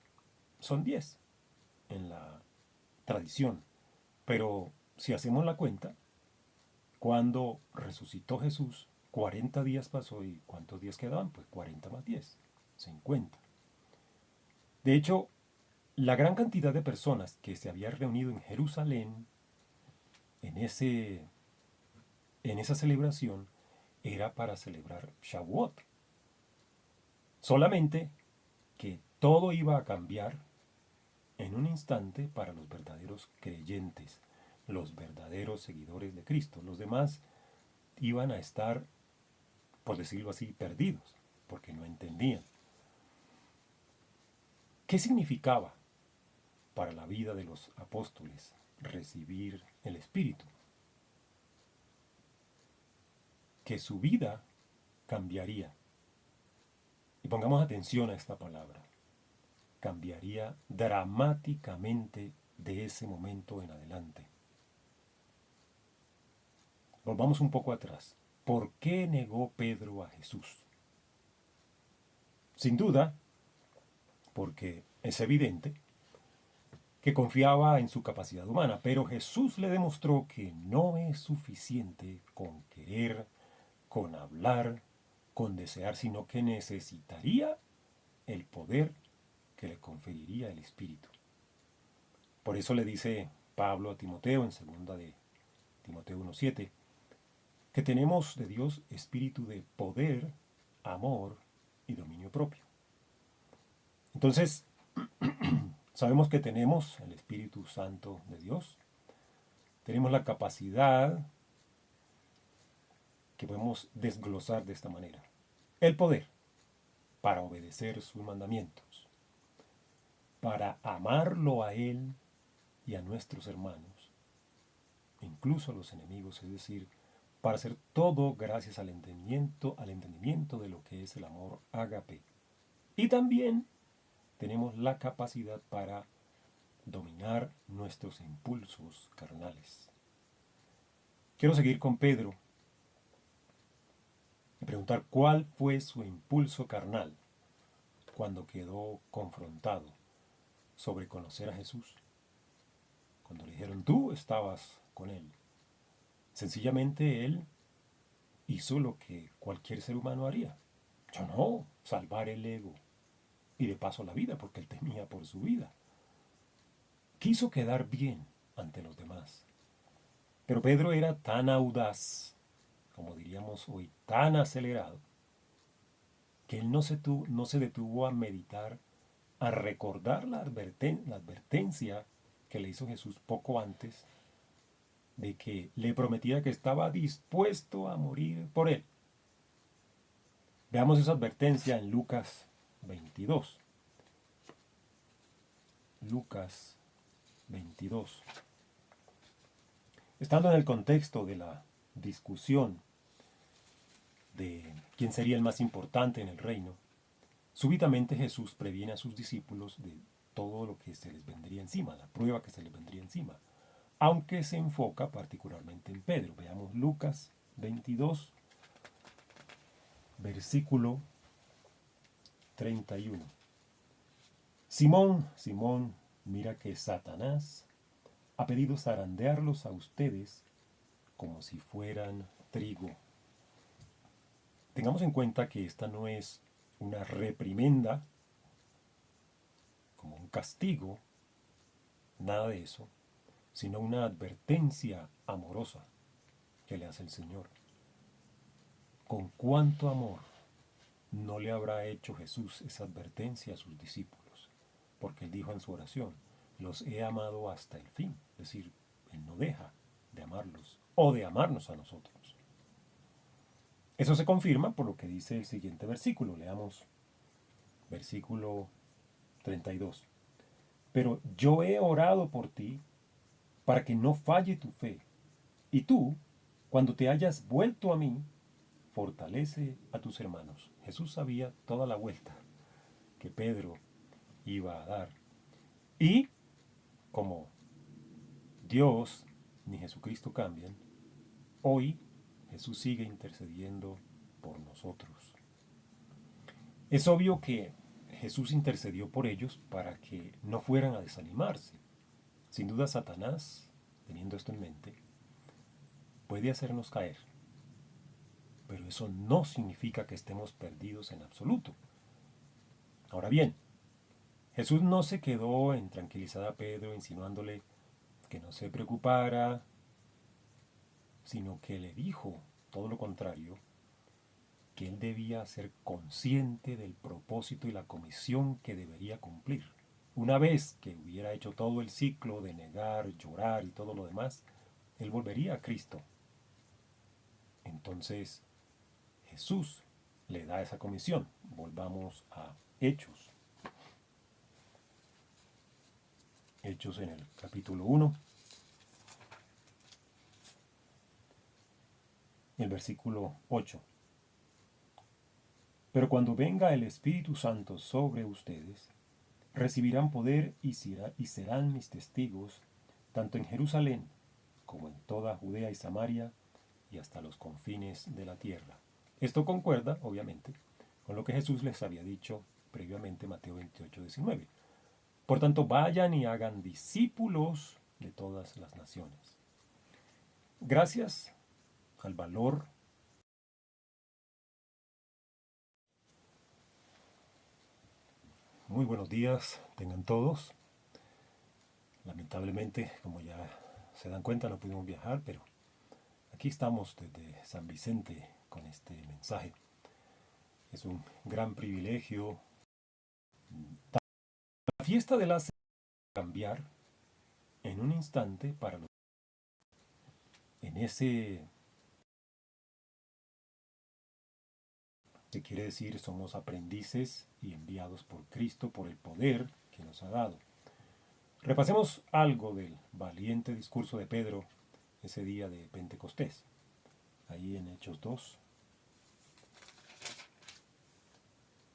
son 10 en la tradición, pero si hacemos la cuenta, cuando resucitó Jesús, 40 días pasó y ¿cuántos días quedaban? Pues 40 más 10, 50. De hecho, la gran cantidad de personas que se había reunido en Jerusalén en esa celebración era para celebrar Shavuot. Solamente que todo iba a cambiar en un instante para los verdaderos creyentes, los verdaderos seguidores de Cristo. Los demás iban a estar, por decirlo así, perdidos, porque no entendían. ¿Qué significaba para la vida de los apóstoles recibir el Espíritu? Que su vida cambiaría. Y pongamos atención a esta palabra. Cambiaría dramáticamente de ese momento en adelante. Volvamos un poco atrás. ¿por qué negó Pedro a Jesús? Sin duda, porque es evidente que confiaba en su capacidad humana, pero Jesús le demostró que no es suficiente con querer, con hablar, con desear, sino que necesitaría el poder que le conferiría el Espíritu. Por eso le dice Pablo a Timoteo en 2 de Timoteo 1:7, que tenemos de Dios espíritu de poder, amor y dominio propio. Entonces, sabemos que tenemos el Espíritu Santo de Dios, tenemos la capacidad que podemos desglosar de esta manera. El poder para obedecer sus mandamientos, para amarlo a Él y a nuestros hermanos, incluso a los enemigos, es decir, para hacer todo gracias al entendimiento de lo que es el amor ágape. Y también tenemos la capacidad para dominar nuestros impulsos carnales. Quiero seguir con Pedro y preguntar cuál fue su impulso carnal cuando quedó confrontado sobre conocer a Jesús. Cuando le dijeron, tú estabas con él. Sencillamente él hizo lo que cualquier ser humano haría. Yo no, salvar el ego y de paso la vida, porque él temía por su vida. Quiso quedar bien ante los demás. Pero Pedro era tan audaz, como diríamos hoy, tan acelerado, que él no se detuvo a meditar, a recordar la advertencia que le hizo Jesús poco antes de que le prometía que estaba dispuesto a morir por él. Veamos esa advertencia en Lucas 22. Lucas 22. Estando en el contexto de la discusión de quién sería el más importante en el reino, súbitamente Jesús previene a sus discípulos de todo lo que se les vendría encima, la prueba que se les vendría encima, aunque se enfoca particularmente en Pedro. Veamos Lucas 22, versículo 31. Simón, Simón, mira que Satanás ha pedido zarandearlos a ustedes como si fueran trigo. Tengamos en cuenta que esta no es una reprimenda, como un castigo, nada de eso, sino una advertencia amorosa que le hace el Señor. ¿Con cuánto amor no le habrá hecho Jesús esa advertencia a sus discípulos? Porque él dijo en su oración, los he amado hasta el fin. Es decir, él no deja de amarlos o de amarnos a nosotros. Eso se confirma por lo que dice el siguiente versículo. Leamos versículo 32. Pero yo he orado por ti para que no falle tu fe. Y tú, cuando te hayas vuelto a mí, fortalece a tus hermanos. Jesús sabía toda la vuelta que Pedro iba a dar. Y como Dios ni Jesucristo cambian, hoy Jesús sigue intercediendo por nosotros. Es obvio que Jesús intercedió por ellos para que no fueran a desanimarse. Sin duda Satanás, teniendo esto en mente, puede hacernos caer. Pero eso no significa que estemos perdidos en absoluto. Ahora bien, Jesús no se quedó en tranquilizar a Pedro insinuándole que no se preocupara, sino que le dijo todo lo contrario, que él debía ser consciente del propósito y la comisión que debería cumplir. Una vez que hubiera hecho todo el ciclo de negar, llorar y todo lo demás, él volvería a Cristo. Entonces, Jesús le da esa comisión. Volvamos a Hechos. Hechos en el capítulo 1. El versículo 8. Pero cuando venga el Espíritu Santo sobre ustedes, recibirán poder y serán mis testigos, tanto en Jerusalén como en toda Judea y Samaria y hasta los confines de la tierra. Esto concuerda, obviamente, con lo que Jesús les había dicho previamente, Mateo 28:19. Por tanto, vayan y hagan discípulos de todas las naciones. Gracias al valor Muy buenos días, tengan todos. Lamentablemente, como ya se dan cuenta, no pudimos viajar, pero aquí estamos desde San Vicente con este mensaje. Es un gran privilegio. La fiesta de la Cena va a cambiar en un instante para los... En ese... que quiere decir somos aprendices y enviados por Cristo por el poder que nos ha dado. Repasemos algo del valiente discurso de Pedro ese día de Pentecostés, ahí en Hechos 2.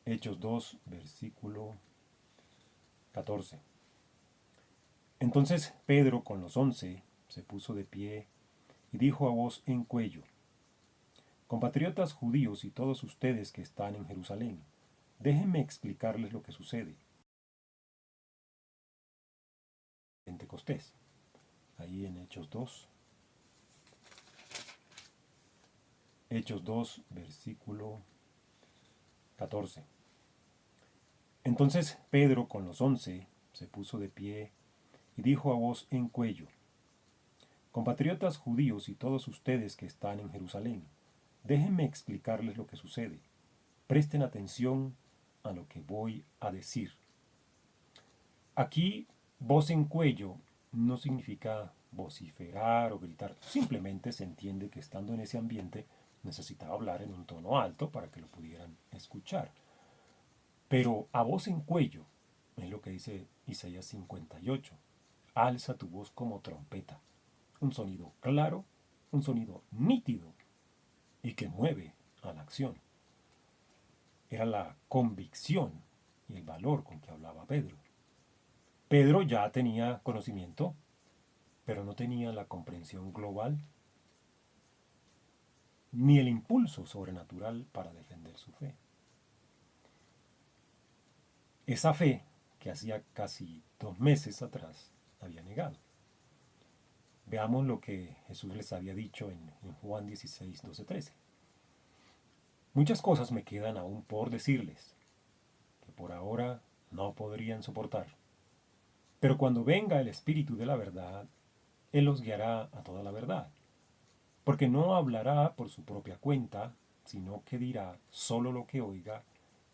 Hechos 2, versículo 14. Entonces Pedro con los 11 se puso de pie y dijo a voz en cuello: compatriotas judíos y todos ustedes que están en Jerusalén, déjenme explicarles lo que sucede. Pentecostés, ahí en Hechos 2. Hechos 2, versículo 14. Entonces Pedro con los 11 se puso de pie y dijo a voz en cuello: compatriotas judíos y todos ustedes que están en Jerusalén, déjenme explicarles lo que sucede. Presten atención a lo que voy a decir. Aquí, voz en cuello no significa vociferar o gritar. Simplemente se entiende que estando en ese ambiente necesitaba hablar en un tono alto para que lo pudieran escuchar. Pero a voz en cuello es lo que dice Isaías 58. Alza tu voz como trompeta. Un sonido claro, un sonido nítido y que mueve a la acción. Era la convicción y el valor con que hablaba Pedro. Pedro ya tenía conocimiento, pero no tenía la comprensión global ni el impulso sobrenatural para defender su fe. Esa fe que hacía casi 2 meses atrás había negado. Veamos lo que Jesús les había dicho en Juan 16, 12, 13. Muchas cosas me quedan aún por decirles, que por ahora no podrían soportar. Pero cuando venga el Espíritu de la verdad, Él los guiará a toda la verdad. Porque no hablará por su propia cuenta, sino que dirá solo lo que oiga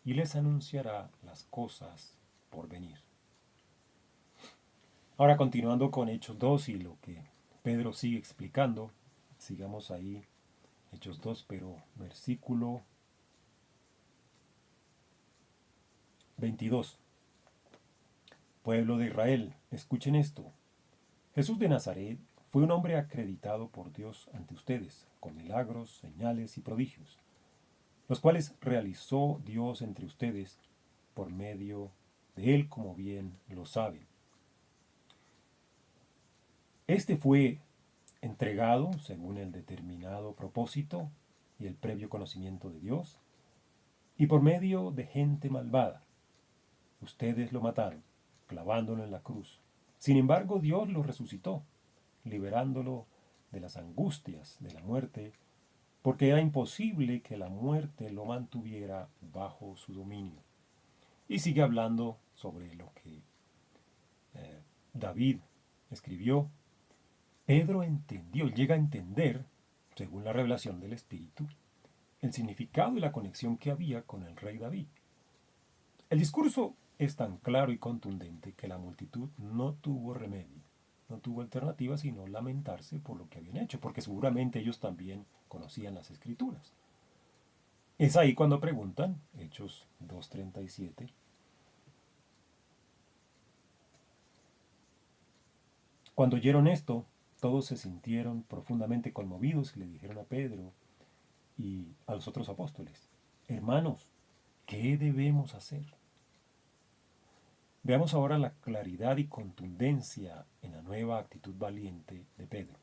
y les anunciará las cosas por venir. Ahora, continuando con Hechos 2 y lo que Pedro sigue explicando, sigamos ahí, Hechos 2, pero versículo 22. Pueblo de Israel, escuchen esto. Jesús de Nazaret fue un hombre acreditado por Dios ante ustedes, con milagros, señales y prodigios, los cuales realizó Dios entre ustedes por medio de él, como bien lo saben. Este fue entregado según el determinado propósito y el previo conocimiento de Dios, y por medio de gente malvada. Ustedes lo mataron, clavándolo en la cruz. Sin embargo, Dios lo resucitó, liberándolo de las angustias de la muerte, porque era imposible que la muerte lo mantuviera bajo su dominio. Y sigue hablando sobre lo que David escribió. Pedro entendió, llega a entender, según la revelación del Espíritu, el significado y la conexión que había con el rey David. El discurso es tan claro y contundente que la multitud no tuvo remedio, no tuvo alternativa sino lamentarse por lo que habían hecho, porque seguramente ellos también conocían las Escrituras. Es ahí cuando preguntan, Hechos 2:37, cuando oyeron esto, todos se sintieron profundamente conmovidos y le dijeron a Pedro y a los otros apóstoles: hermanos, ¿qué debemos hacer? Veamos ahora la claridad y contundencia en la nueva actitud valiente de Pedro.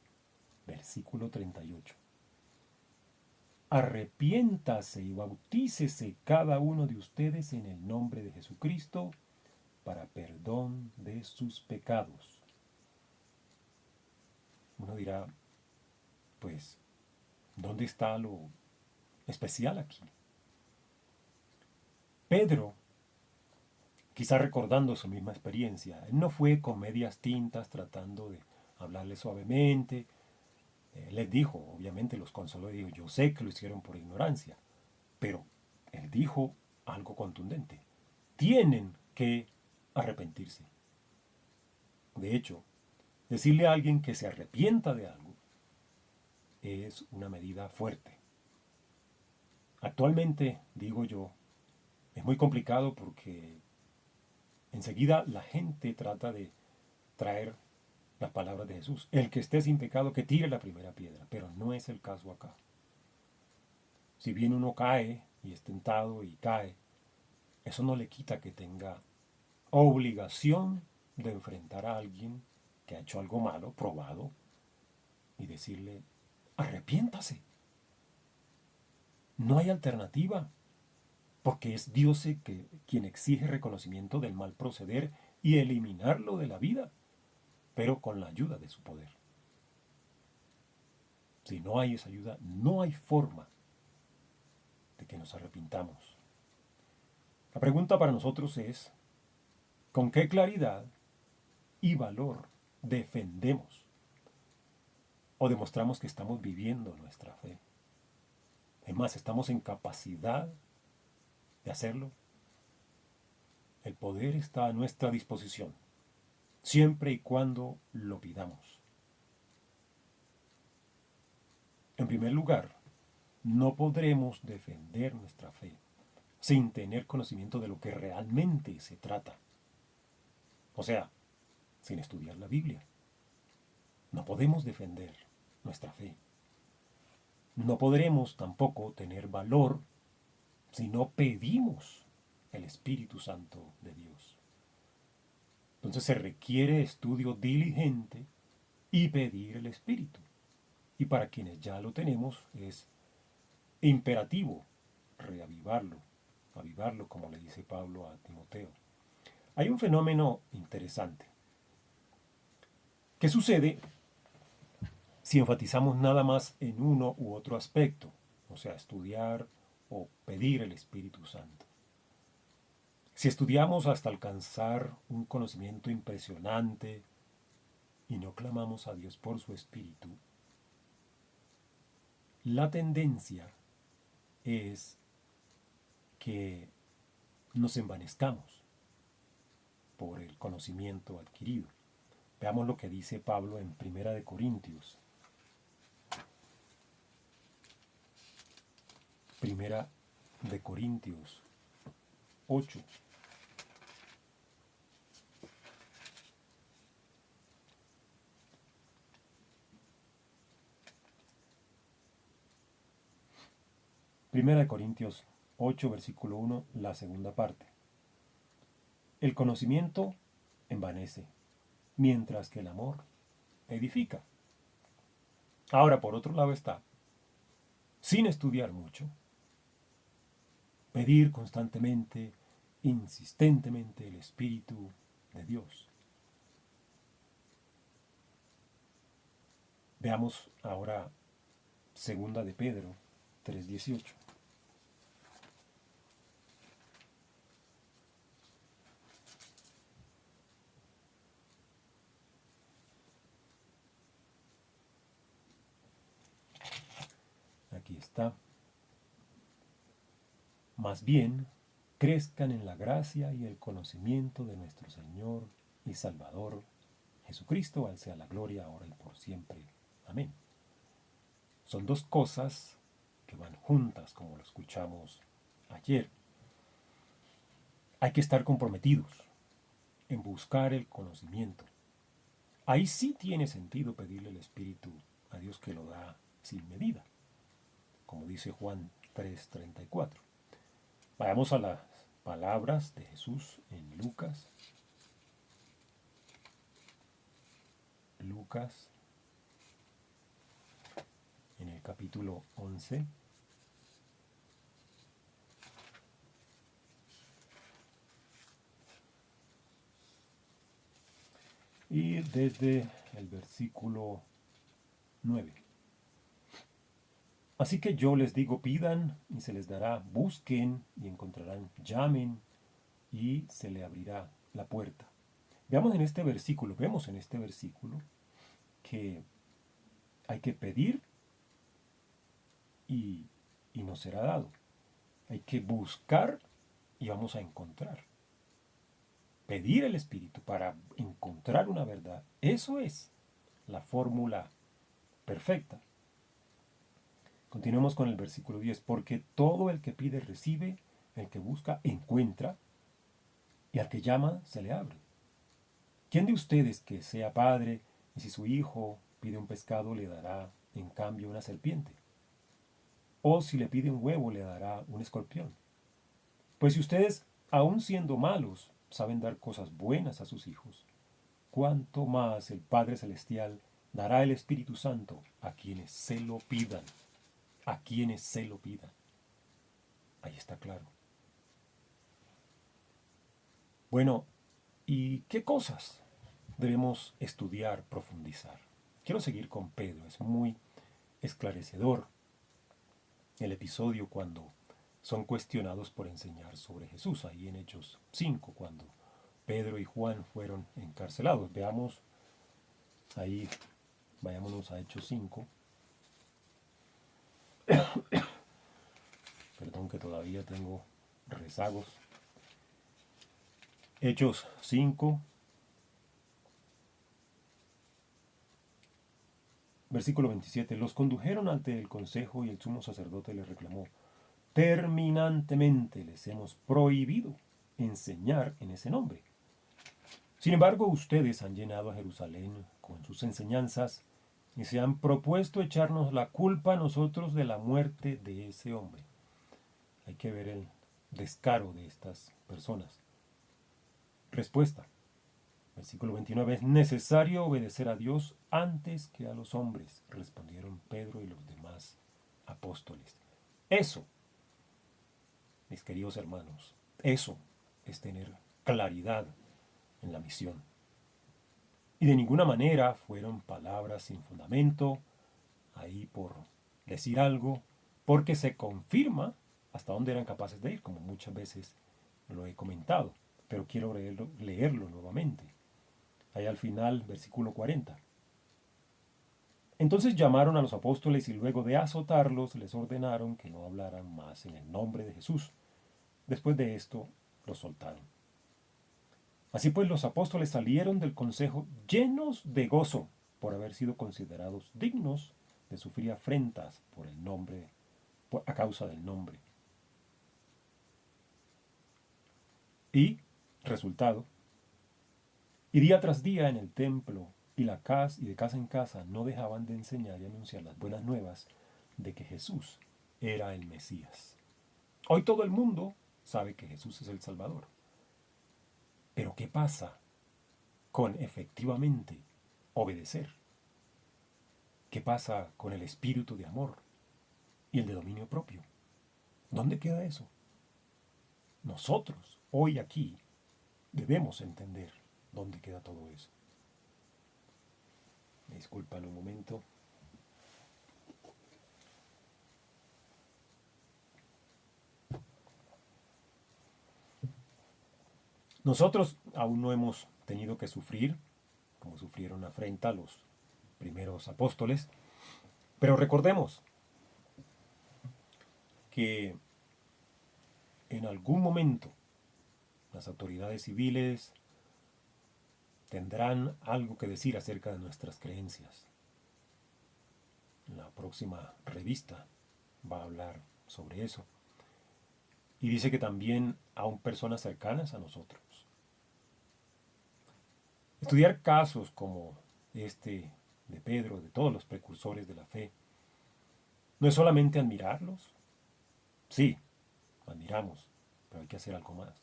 Versículo 38. arrepiéntase y bautícese cada uno de ustedes en el nombre de Jesucristo para perdón de sus pecados. Uno dirá, pues, ¿dónde está lo especial aquí? Pedro, quizá recordando su misma experiencia, él no fue con medias tintas tratando de hablarle suavemente. Les dijo, obviamente los consoló y dijo, yo sé que lo hicieron por ignorancia, pero él dijo algo contundente. Tienen que arrepentirse. De hecho, decirle a alguien que se arrepienta de algo es una medida fuerte. Actualmente, digo yo, es muy complicado porque enseguida la gente trata de traer las palabras de Jesús. El que esté sin pecado, que tire la primera piedra. Pero no es el caso acá. Si bien uno cae y es tentado y cae, eso no le quita que tenga obligación de enfrentar a alguien que ha hecho algo malo, probado, y decirle, arrepiéntase. No hay alternativa, porque es Dios quien exige reconocimiento del mal proceder y eliminarlo de la vida, pero con la ayuda de su poder. Si no hay esa ayuda, no hay forma de que nos arrepintamos. La pregunta para nosotros es, ¿con qué claridad y valor defendemos o demostramos que estamos viviendo nuestra fe? Es más, ¿estamos en capacidad de hacerlo? El poder está a nuestra disposición, siempre y cuando lo pidamos. En primer lugar, no podremos defender nuestra fe sin tener conocimiento de lo que realmente se trata. O sea, sin estudiar la Biblia. No podemos defender nuestra fe. No podremos tampoco tener valor si no pedimos el Espíritu Santo de Dios. Entonces se requiere estudio diligente y pedir el Espíritu. Y para quienes ya lo tenemos es imperativo reavivarlo, avivarlo, como le dice Pablo a Timoteo. Hay un fenómeno interesante. ¿Qué sucede si enfatizamos nada más en uno u otro aspecto? O sea, estudiar o pedir el Espíritu Santo. Si estudiamos hasta alcanzar un conocimiento impresionante y no clamamos a Dios por su Espíritu, la tendencia es que nos envanezcamos por el conocimiento adquirido. Veamos lo que dice Pablo en Primera de Corintios. Primera de Corintios 8. Primera de Corintios 8, versículo 1, la segunda parte. El conocimiento envanece, mientras que el amor edifica. Ahora, por otro lado está, sin estudiar mucho, pedir constantemente, insistentemente el Espíritu de Dios. Veamos ahora segunda de Pedro 3:18. Aquí está. Más bien, crezcan en la gracia y el conocimiento de nuestro Señor y Salvador Jesucristo, al sea la gloria ahora y por siempre. Amén. Son dos cosas que van juntas, como lo escuchamos ayer. Hay que estar comprometidos en buscar el conocimiento. Ahí sí tiene sentido pedirle el Espíritu a Dios, que lo da sin medida, como dice Juan 3:34. Vayamos a las palabras de Jesús en Lucas. Lucas, en el capítulo 11. y desde el versículo 9. Así que yo les digo, pidan y se les dará, busquen y encontrarán, llamen y se le abrirá la puerta. Vemos en este versículo que hay que pedir y nos será dado. Hay que buscar y vamos a encontrar. Pedir el Espíritu para encontrar una verdad. Eso es la fórmula perfecta. Continuemos con el versículo 10. Porque todo el que pide recibe, el que busca encuentra, y al que llama se le abre. ¿Quién de ustedes que sea padre, y si su hijo pide un pescado le dará en cambio una serpiente? O si le pide un huevo le dará un escorpión. Pues si ustedes, aun siendo malos, saben dar cosas buenas a sus hijos, cuánto más el Padre Celestial dará el Espíritu Santo a quienes se lo pidan. A quienes se lo pidan. Ahí está claro. Bueno, ¿y qué cosas debemos estudiar, profundizar? Quiero seguir con Pedro, es muy esclarecedor el episodio cuando son cuestionados por enseñar sobre Jesús, ahí en Hechos 5, cuando Pedro y Juan fueron encarcelados. Veamos ahí, vayámonos a Hechos 5. Perdón que todavía tengo rezagos. Hechos 5, versículo 27. Los condujeron ante el consejo y el sumo sacerdote les reclamó: terminantemente les hemos prohibido enseñar en ese nombre. Sin embargo, ustedes han llenado a Jerusalén con sus enseñanzas y se han propuesto echarnos la culpa a nosotros de la muerte de ese hombre. Hay que ver el descaro de estas personas. Respuesta. Versículo 29. Es necesario obedecer a Dios antes que a los hombres, respondieron Pedro y los demás apóstoles. Eso, mis queridos hermanos, eso es tener claridad en la misión. Y de ninguna manera fueron palabras sin fundamento, ahí por decir algo, porque se confirma hasta dónde eran capaces de ir, como muchas veces lo he comentado, pero quiero leerlo nuevamente. Ahí al final, versículo 40. Entonces llamaron a los apóstoles y luego de azotarlos les ordenaron que no hablaran más en el nombre de Jesús. Después de esto, los soltaron. Así pues, los apóstoles salieron del consejo llenos de gozo por haber sido considerados dignos de sufrir afrentas por el nombre, a causa del nombre. Y, resultado, y día tras día en el templo y de casa en casa no dejaban de enseñar y anunciar las buenas nuevas de que Jesús era el Mesías. Hoy todo el mundo sabe que Jesús es el Salvador. Pero ¿qué pasa con efectivamente obedecer? ¿Qué pasa con el espíritu de amor y el de dominio propio? ¿Dónde queda eso? Nosotros, hoy aquí, debemos entender dónde queda todo eso. Me disculpan un momento. Nosotros aún no hemos tenido que sufrir, como sufrieron afrenta los primeros apóstoles, pero recordemos que en algún momento las autoridades civiles tendrán algo que decir acerca de nuestras creencias. La próxima revista va a hablar sobre eso. Y dice que también aún personas cercanas a nosotros. Estudiar casos como este de Pedro, de todos los precursores de la fe, no es solamente admirarlos. Sí, admiramos, pero hay que hacer algo más.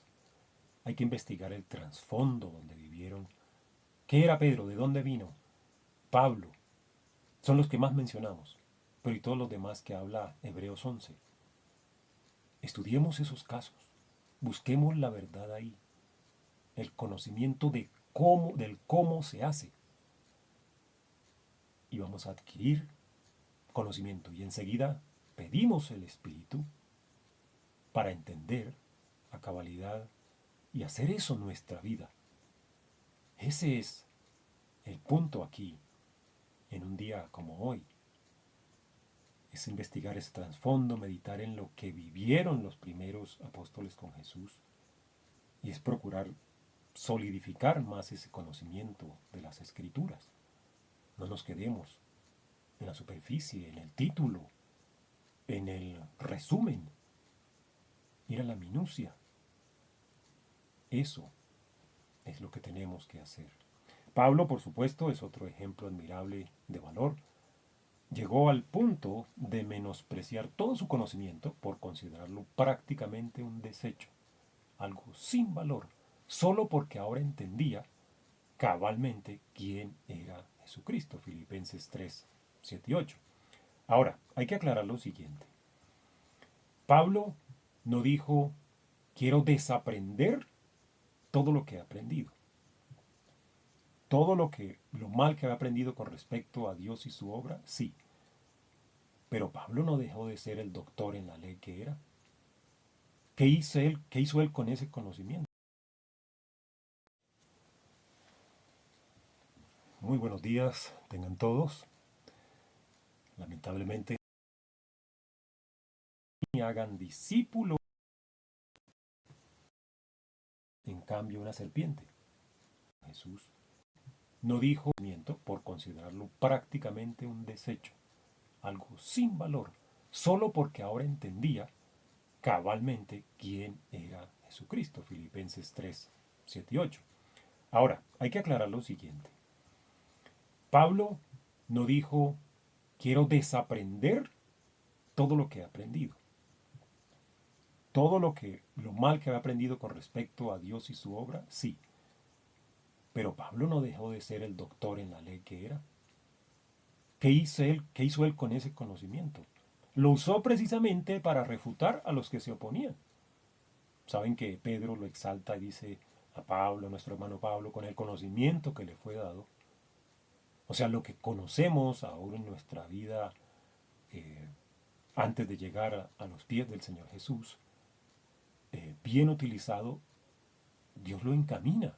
Hay que investigar el trasfondo donde vivieron. ¿Qué era Pedro? ¿De dónde vino? Pablo. Son los que más mencionamos, pero y todos los demás que habla Hebreos 11. Estudiemos esos casos. Busquemos la verdad ahí. El conocimiento de del cómo se hace. Y vamos a adquirir conocimiento. Y enseguida pedimos el Espíritu para entender a cabalidad y hacer eso en nuestra vida. Ese es el punto aquí, en un día como hoy. Es investigar ese trasfondo, meditar en lo que vivieron los primeros apóstoles con Jesús, y es procurar solidificar más ese conocimiento de las Escrituras. No nos quedemos en la superficie, en el título, en el resumen, ir a la minucia. Eso es lo que tenemos que hacer. Pablo, por supuesto, es otro ejemplo admirable de valor. Llegó al punto de menospreciar todo su conocimiento por considerarlo prácticamente un desecho, algo sin valor, solo porque ahora entendía cabalmente quién era Jesucristo. Filipenses 3, 7 y 8. Ahora, hay que aclarar lo siguiente. Pablo no dijo, quiero desaprender todo lo que he aprendido. Todo lo mal que había aprendido con respecto a Dios y su obra, sí. Pero Pablo no dejó de ser el doctor en la ley que era. ¿Qué hizo él con ese conocimiento? Muy buenos días, tengan todos. Lamentablemente, ni hagan discípulos, en cambio una serpiente. Jesús no dijo por considerarlo prácticamente un desecho, algo sin valor, solo porque ahora entendía cabalmente quién era Jesucristo. Filipenses 3, 7 y 8. Ahora, hay que aclarar lo siguiente. Pablo no dijo, quiero desaprender todo lo que he aprendido. Todo lo mal que había aprendido con respecto a Dios y su obra, sí. Pero Pablo no dejó de ser el doctor en la ley que era. ¿Qué hizo él con ese conocimiento? Lo usó precisamente para refutar a los que se oponían. Saben que Pedro lo exalta y dice a Pablo, nuestro hermano Pablo, con el conocimiento que le fue dado. O sea, lo que conocemos ahora en nuestra vida antes de llegar a los pies del Señor Jesús, bien utilizado, Dios lo encamina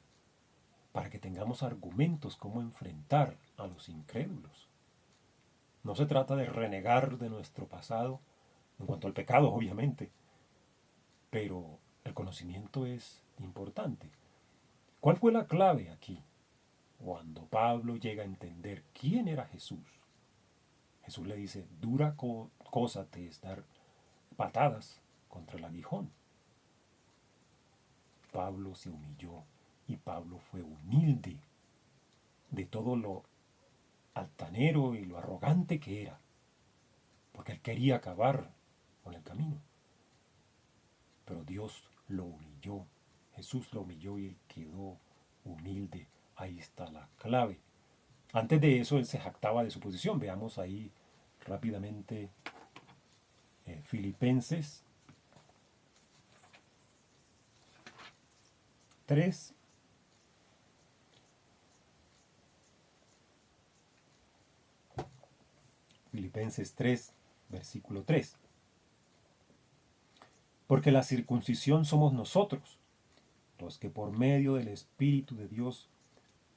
para que tengamos argumentos cómo enfrentar a los incrédulos. No se trata de renegar de nuestro pasado, en cuanto al pecado, obviamente, pero el conocimiento es importante. ¿Cuál fue la clave aquí? Cuando Pablo llega a entender quién era Jesús, Jesús le dice, dura cosa te es dar patadas contra el aguijón. Pablo se humilló y Pablo fue humilde de todo lo altanero y lo arrogante que era, porque él quería acabar con el camino. Pero Dios lo humilló, Jesús lo humilló y él quedó humilde. Ahí está la clave. Antes de eso él se jactaba de su posición. Veamos ahí rápidamente Filipenses 3. Filipenses 3, versículo 3. Porque la circuncisión somos nosotros, los que por medio del Espíritu de Dios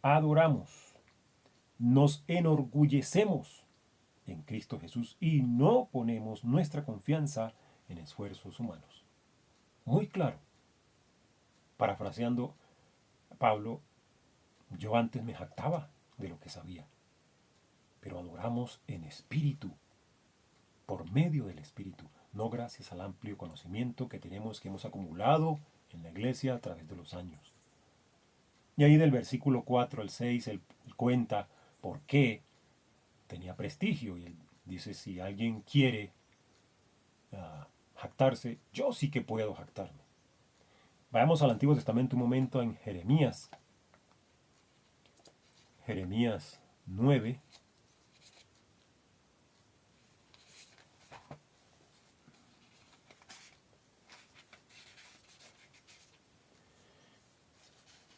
adoramos, nos enorgullecemos en Cristo Jesús y no ponemos nuestra confianza en esfuerzos humanos. Muy claro. Parafraseando a Pablo, yo antes me jactaba de lo que sabía, pero adoramos en espíritu, por medio del Espíritu, no gracias al amplio conocimiento que hemos acumulado en la iglesia a través de los años. Y ahí del versículo 4 al 6, él cuenta por qué tenía prestigio. Y él dice, si alguien quiere jactarse, yo sí que puedo jactarme. Vayamos al Antiguo Testamento un momento en Jeremías. Jeremías 9.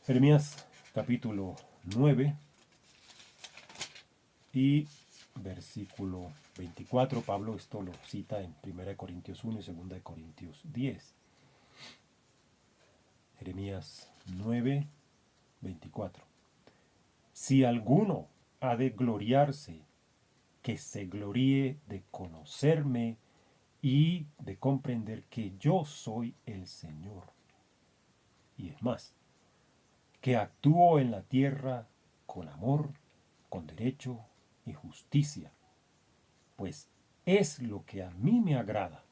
Jeremías capítulo 9 y versículo 24. Pablo esto lo cita en 1 Corintios 1 y 2 Corintios 10. Jeremías 9, 24. Si alguno ha de gloriarse, que se gloríe de conocerme y de comprender que yo soy el Señor. Y es más, que actúo en la tierra con amor, con derecho y justicia, pues es lo que a mí me agrada,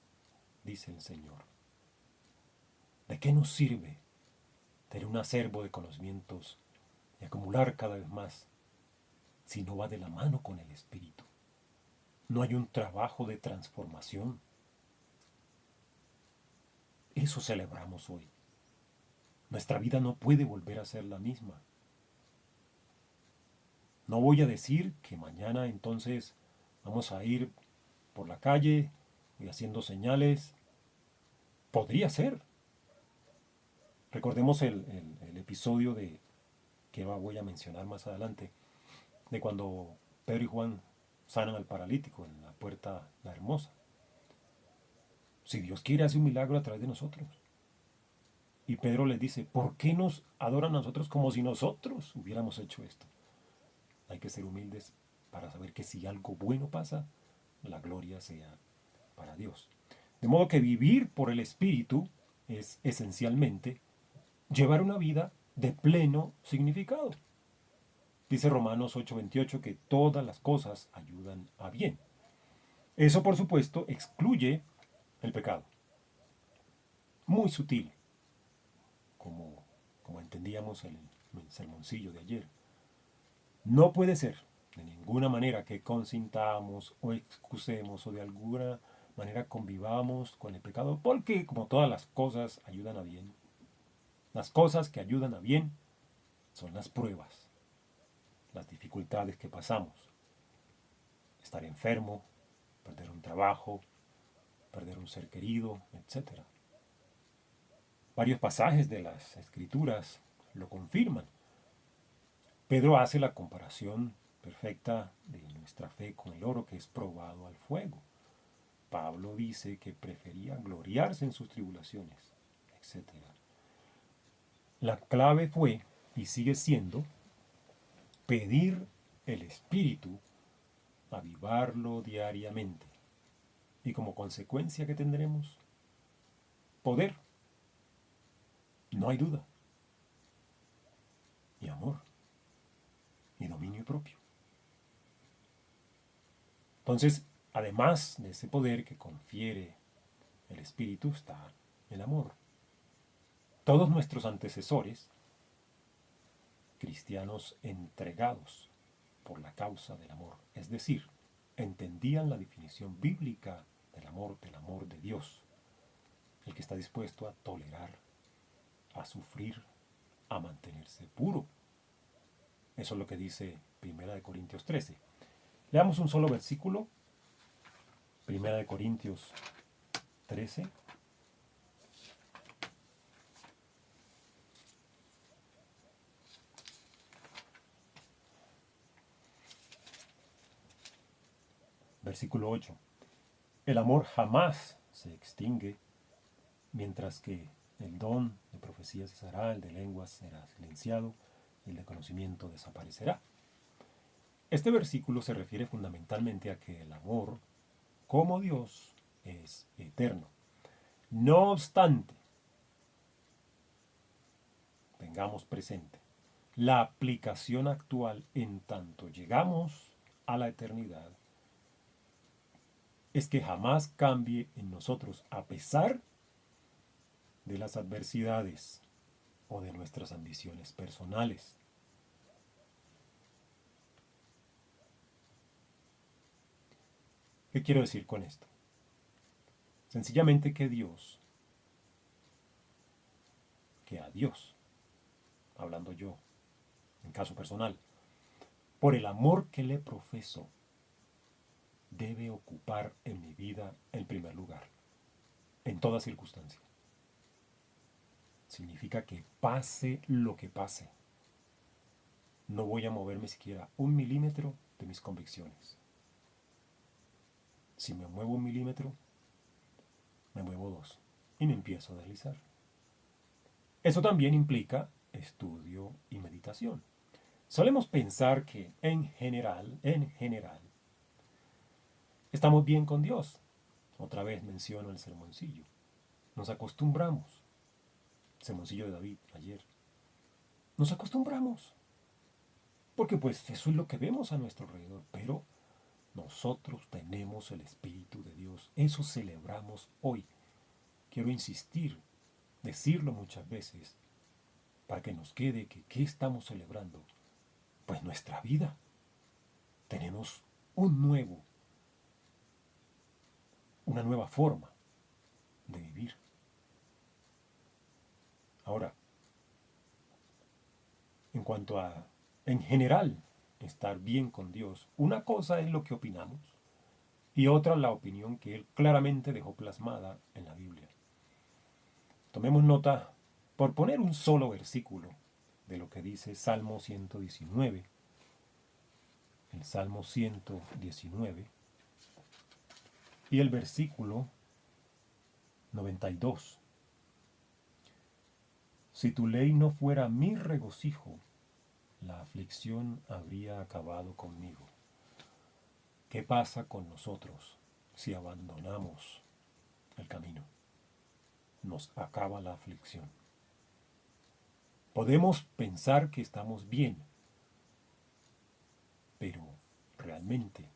dice el Señor. ¿De qué nos sirve tener un acervo de conocimientos y acumular cada vez más si no va de la mano con el Espíritu? No hay un trabajo de transformación. Eso celebramos hoy. Nuestra vida no puede volver a ser la misma. No voy a decir que mañana entonces vamos a ir por la calle y haciendo señales. Podría ser. Recordemos el episodio que voy a mencionar más adelante, de cuando Pedro y Juan sanan al paralítico en la puerta La Hermosa. Si Dios quiere, hace un milagro a través de nosotros. Y Pedro les dice, ¿por qué nos adoran a nosotros como si nosotros hubiéramos hecho esto? Hay que ser humildes para saber que si algo bueno pasa, la gloria sea para Dios. De modo que vivir por el Espíritu es esencialmente llevar una vida de pleno significado. Dice Romanos 8:28 que todas las cosas ayudan a bien. Eso, por supuesto, excluye el pecado. Muy sutil, como entendíamos en el sermoncillo de ayer. No puede ser de ninguna manera que consintamos o excusemos o de alguna manera convivamos con el pecado, porque como todas las cosas ayudan a bien, las cosas que ayudan a bien son las pruebas, las dificultades que pasamos. Estar enfermo, perder un trabajo, perder un ser querido, etc. Varios pasajes de las Escrituras lo confirman. Pedro hace la comparación perfecta de nuestra fe con el oro que es probado al fuego. Pablo dice que prefería gloriarse en sus tribulaciones, etc. La clave fue, y sigue siendo, pedir el Espíritu, avivarlo diariamente. Y como consecuencia que tendremos, poder. No hay duda. Y amor. Y dominio propio. Entonces, además de ese poder que confiere el Espíritu, está el amor. Todos nuestros antecesores, cristianos entregados por la causa del amor, es decir, entendían la definición bíblica del amor de Dios, el que está dispuesto a tolerar, a sufrir, a mantenerse puro. Eso es lo que dice 1 Corintios 13. Leamos un solo versículo. 1 Corintios 13. Versículo 8. El amor jamás se extingue, mientras que el don de profecía cesará, el de lenguas será silenciado y el de conocimiento desaparecerá. Este versículo se refiere fundamentalmente a que el amor, como Dios, es eterno. No obstante, tengamos presente, la aplicación actual en tanto llegamos a la eternidad es que jamás cambie en nosotros, a pesar de las adversidades o de nuestras ambiciones personales. ¿Qué quiero decir con esto? Sencillamente que a Dios, hablando yo, en caso personal, por el amor que le profeso, debe ocupar en mi vida el primer lugar, en toda circunstancia. Significa que pase lo que pase, no voy a moverme siquiera 1 milímetro de mis convicciones. Si me muevo 1 milímetro, me muevo 2 y me empiezo a deslizar. Eso también implica estudio y meditación. Solemos pensar que en general, estamos bien con Dios. Otra vez menciono el sermoncillo. Nos acostumbramos. Sermoncillo de David ayer. Nos acostumbramos. Porque pues eso es lo que vemos a nuestro alrededor. Pero nosotros tenemos el Espíritu de Dios. Eso celebramos hoy. Quiero insistir, decirlo muchas veces, para que nos quede que ¿qué estamos celebrando? Pues nuestra vida. Tenemos una nueva forma de vivir. Ahora, en cuanto a, en general, estar bien con Dios, una cosa es lo que opinamos y otra la opinión que Él claramente dejó plasmada en la Biblia. Tomemos nota, por poner un solo versículo, de lo que dice Salmo 119. El Salmo 119 y el versículo 92. Si tu ley no fuera mi regocijo, la aflicción habría acabado conmigo. ¿Qué pasa con nosotros si abandonamos el camino? Nos acaba la aflicción. Podemos pensar que estamos bien, pero realmente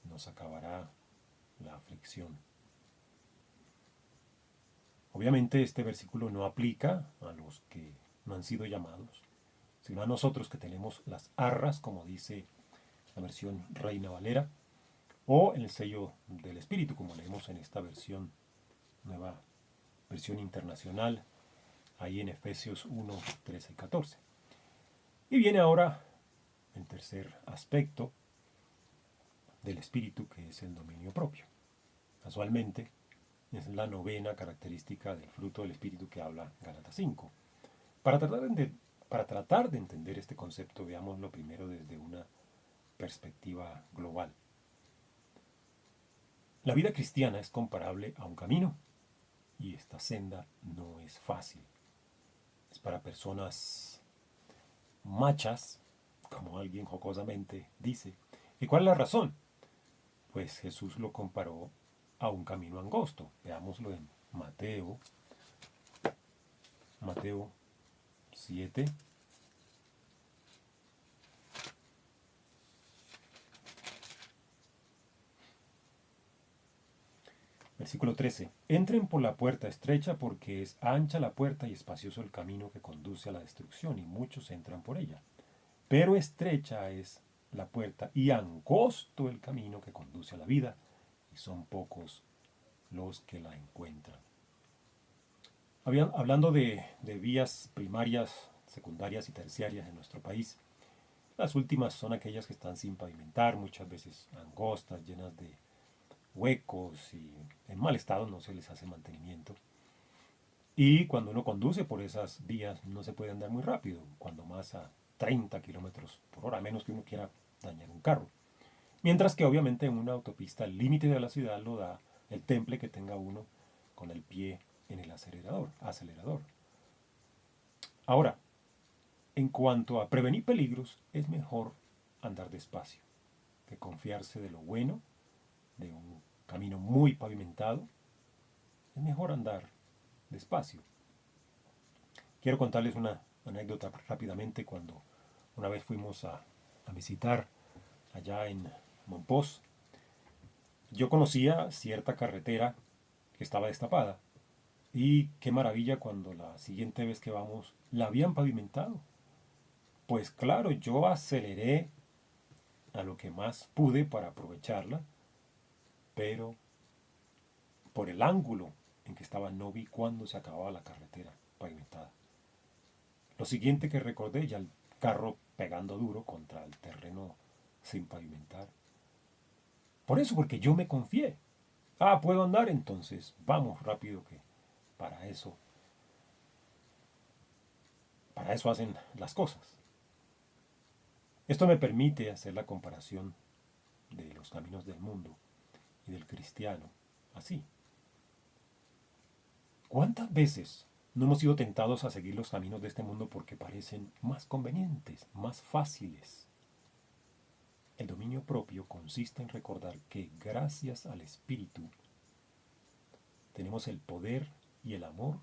nos acabará la aflicción. Obviamente este versículo no aplica a los que no han sido llamados, sino a nosotros que tenemos las arras, como dice la versión Reina Valera, o el sello del Espíritu, como leemos en esta versión, nueva versión internacional, ahí en Efesios 1, 13 y 14. Y viene ahora el tercer aspecto del espíritu, que es el dominio propio. Casualmente, es la novena característica del fruto del espíritu que habla Gálatas 5. Para tratar de entender este concepto, veámoslo primero desde una perspectiva global. La vida cristiana es comparable a un camino, y esta senda no es fácil. Es para personas machas, como alguien jocosamente dice. ¿Y cuál es la razón? Pues Jesús lo comparó a un camino angosto. Veámoslo en Mateo 7. Versículo 13. Entren por la puerta estrecha, porque es ancha la puerta y espacioso el camino que conduce a la destrucción, y muchos entran por ella. Pero estrecha es la puerta y angosto el camino que conduce a la vida, y son pocos los que la encuentran. Hablando de vías primarias, secundarias y terciarias en nuestro país, las últimas son aquellas que están sin pavimentar, muchas veces angostas, llenas de huecos y en mal estado, no se les hace mantenimiento. Y cuando uno conduce por esas vías no se puede andar muy rápido, cuando más a 30 kilómetros por hora, a menos que uno quiera dañar un carro. Mientras que obviamente en una autopista el límite de la ciudad lo da el temple que tenga uno con el pie en el acelerador. Ahora, en cuanto a prevenir peligros, es mejor andar despacio que confiarse de lo bueno, de un camino muy pavimentado. Es mejor andar despacio. Quiero contarles una anécdota rápidamente. Cuando una vez fuimos a visitar allá en Monpós, yo conocía cierta carretera que estaba destapada, y qué maravilla cuando la siguiente vez que vamos la habían pavimentado. Pues claro, yo aceleré a lo que más pude para aprovecharla, pero por el ángulo en que estaba no vi cuándo se acababa la carretera pavimentada. Lo siguiente que recordé, ya el carro pegando duro contra el terreno sin pavimentar. Por eso, porque yo me confié. Puedo andar, entonces vamos rápido, que para eso hacen las cosas. Esto me permite hacer la comparación de los caminos del mundo y del cristiano así. ¿Cuántas veces no hemos sido tentados a seguir los caminos de este mundo porque parecen más convenientes, más fáciles? El dominio propio consiste en recordar que gracias al Espíritu tenemos el poder y el amor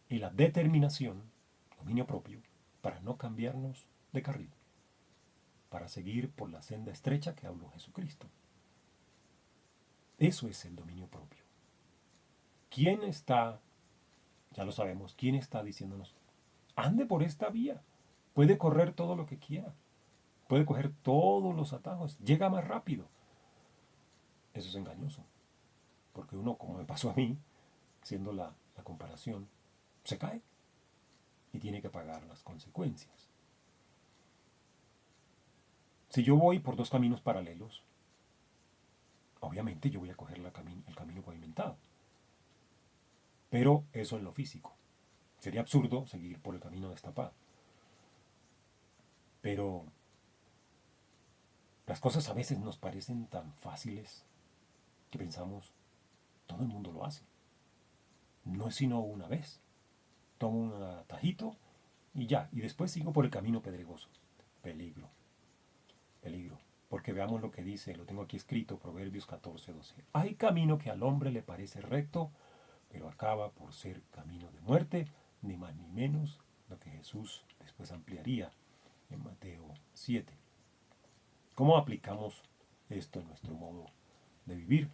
y la determinación, dominio propio, para no cambiarnos de carril, para seguir por la senda estrecha que habló Jesucristo. Eso es el dominio propio. ¿Quién está, ya lo sabemos, quién está diciéndonos, ande por esta vía? Puede correr todo lo que quiera, puede coger todos los atajos, llega más rápido. Eso es engañoso, porque uno, como me pasó a mí, siendo la comparación, se cae y tiene que pagar las consecuencias. Si yo voy por dos caminos paralelos, obviamente yo voy a coger el camino pavimentado. Pero eso en lo físico. Sería absurdo seguir por el camino destapado. Pero las cosas a veces nos parecen tan fáciles que pensamos, todo el mundo lo hace. No es sino una vez. Tomo un atajito y ya, y después sigo por el camino pedregoso. Peligro, peligro. Porque veamos lo que dice, lo tengo aquí escrito, Proverbios 14:12. Hay camino que al hombre le parece recto, pero acaba por ser camino de muerte, ni más ni menos, lo que Jesús después ampliaría en Mateo 7. ¿Cómo aplicamos esto en nuestro modo de vivir?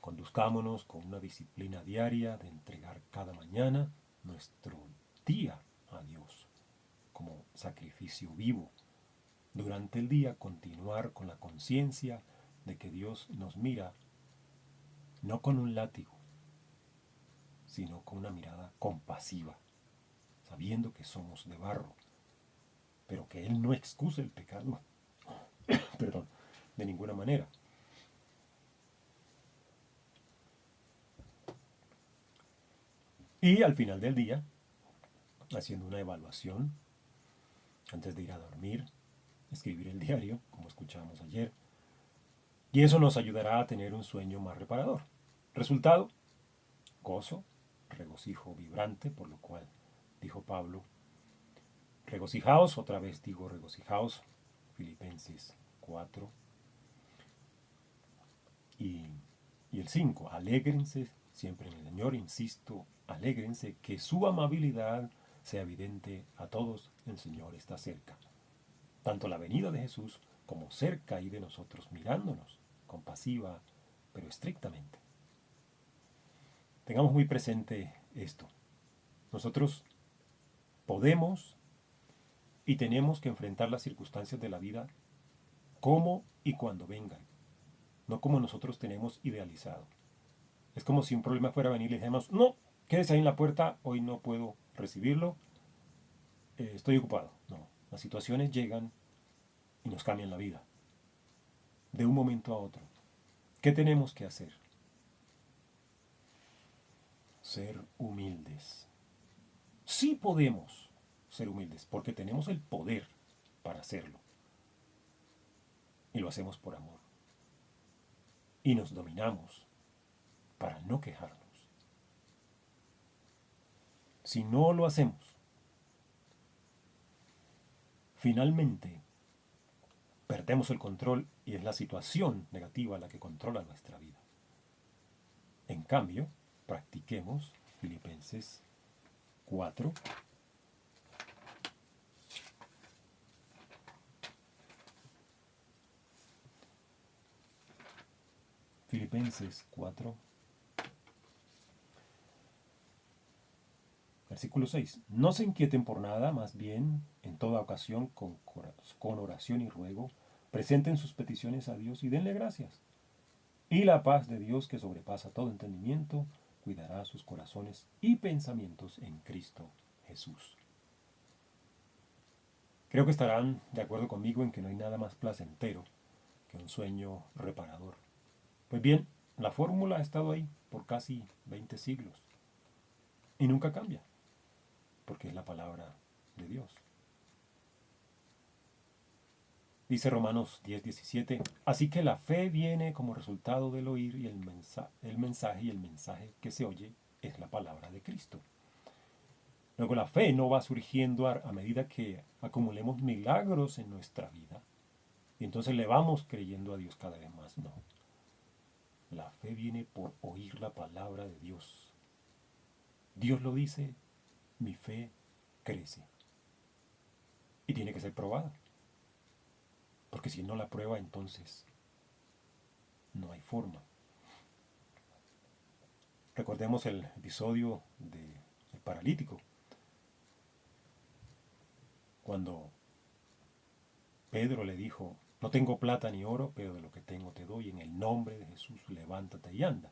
Conduzcámonos con una disciplina diaria de entregar cada mañana nuestro día a Dios como sacrificio vivo. Durante el día continuar con la conciencia de que Dios nos mira no con un látigo, sino con una mirada compasiva, sabiendo que somos de barro, pero que Él no excusa el pecado, perdón, de ninguna manera. Y al final del día, haciendo una evaluación, antes de ir a dormir, escribir el diario, como escuchábamos ayer, y eso nos ayudará a tener un sueño más reparador. Resultado, gozo, regocijo vibrante, por lo cual dijo Pablo, regocijaos, otra vez digo regocijaos, Filipenses 4, y el 5, alégrense siempre en el Señor, insisto, alégrense, que su amabilidad sea evidente a todos, el Señor está cerca. Tanto la venida de Jesús como cerca y de nosotros, mirándonos, compasiva, pero estrictamente. Tengamos muy presente esto. Nosotros podemos y tenemos que enfrentar las circunstancias de la vida como y cuando vengan, no como nosotros tenemos idealizado. Es como si un problema fuera a venir y le dijéramos, no, quédese ahí en la puerta, hoy no puedo recibirlo, estoy ocupado. No, las situaciones llegan y nos cambian la vida, de un momento a otro. ¿Qué tenemos que hacer? Ser humildes. Sí podemos ser humildes, porque tenemos el poder para hacerlo. Y lo hacemos por amor. Y nos dominamos para no quejarnos. Si no lo hacemos, finalmente perdemos el control y es la situación negativa la que controla nuestra vida. En cambio, practiquemos Filipenses 4. Filipenses 4, versículo 6. No se inquieten por nada, más bien, en toda ocasión, con oración y ruego, presenten sus peticiones a Dios y denle gracias. Y la paz de Dios, que sobrepasa todo entendimiento, cuidará sus corazones y pensamientos en Cristo Jesús. Creo que estarán de acuerdo conmigo en que no hay nada más placentero que un sueño reparador. Pues bien, la fórmula ha estado ahí por casi 20 siglos y nunca cambia, porque es la palabra de Dios. Dice Romanos 10:17, así que la fe viene como resultado del oír y el mensaje y el mensaje que se oye es la palabra de Cristo. Luego la fe no va surgiendo a medida que acumulemos milagros en nuestra vida y entonces le vamos creyendo a Dios cada vez más. No. La fe viene por oír la palabra de Dios. Dios lo dice, mi fe crece. Y tiene que ser probada. Porque si no la prueba, entonces no hay forma. Recordemos el episodio del paralítico. Cuando Pedro le dijo, no tengo plata ni oro, pero de lo que tengo te doy. En el nombre de Jesús, levántate y anda.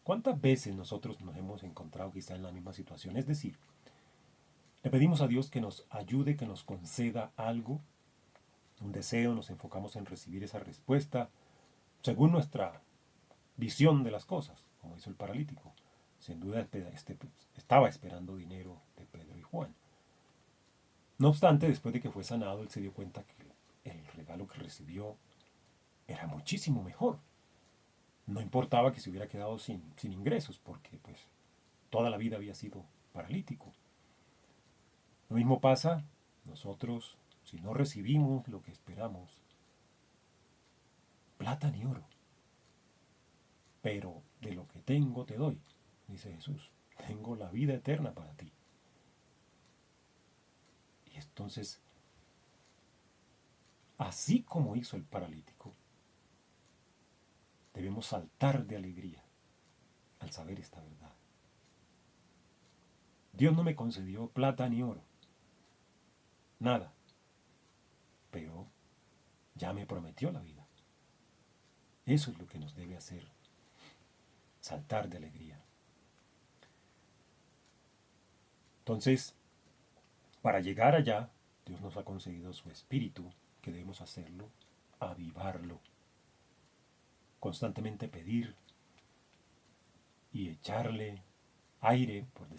¿Cuántas veces nosotros nos hemos encontrado quizá en la misma situación? Es decir, le pedimos a Dios que nos ayude, que nos conceda algo, un deseo, nos enfocamos en recibir esa respuesta según nuestra visión de las cosas, como hizo el paralítico. Sin duda estaba esperando dinero de Pedro y Juan. No obstante, después de que fue sanado, él se dio cuenta que el regalo que recibió era muchísimo mejor. No importaba que se hubiera quedado sin ingresos, porque pues toda la vida había sido paralítico. Lo mismo pasa nosotros, si no recibimos lo que esperamos, plata ni oro, pero de lo que tengo te doy, dice Jesús, tengo la vida eterna para ti. Y entonces, así como hizo el paralítico, debemos saltar de alegría al saber esta verdad. Dios no me concedió plata ni oro, nada, pero ya me prometió la vida. Eso es lo que nos debe hacer saltar de alegría. Entonces, para llegar allá, Dios nos ha concedido su espíritu, que debemos hacerlo, avivarlo, constantemente pedir y echarle aire, por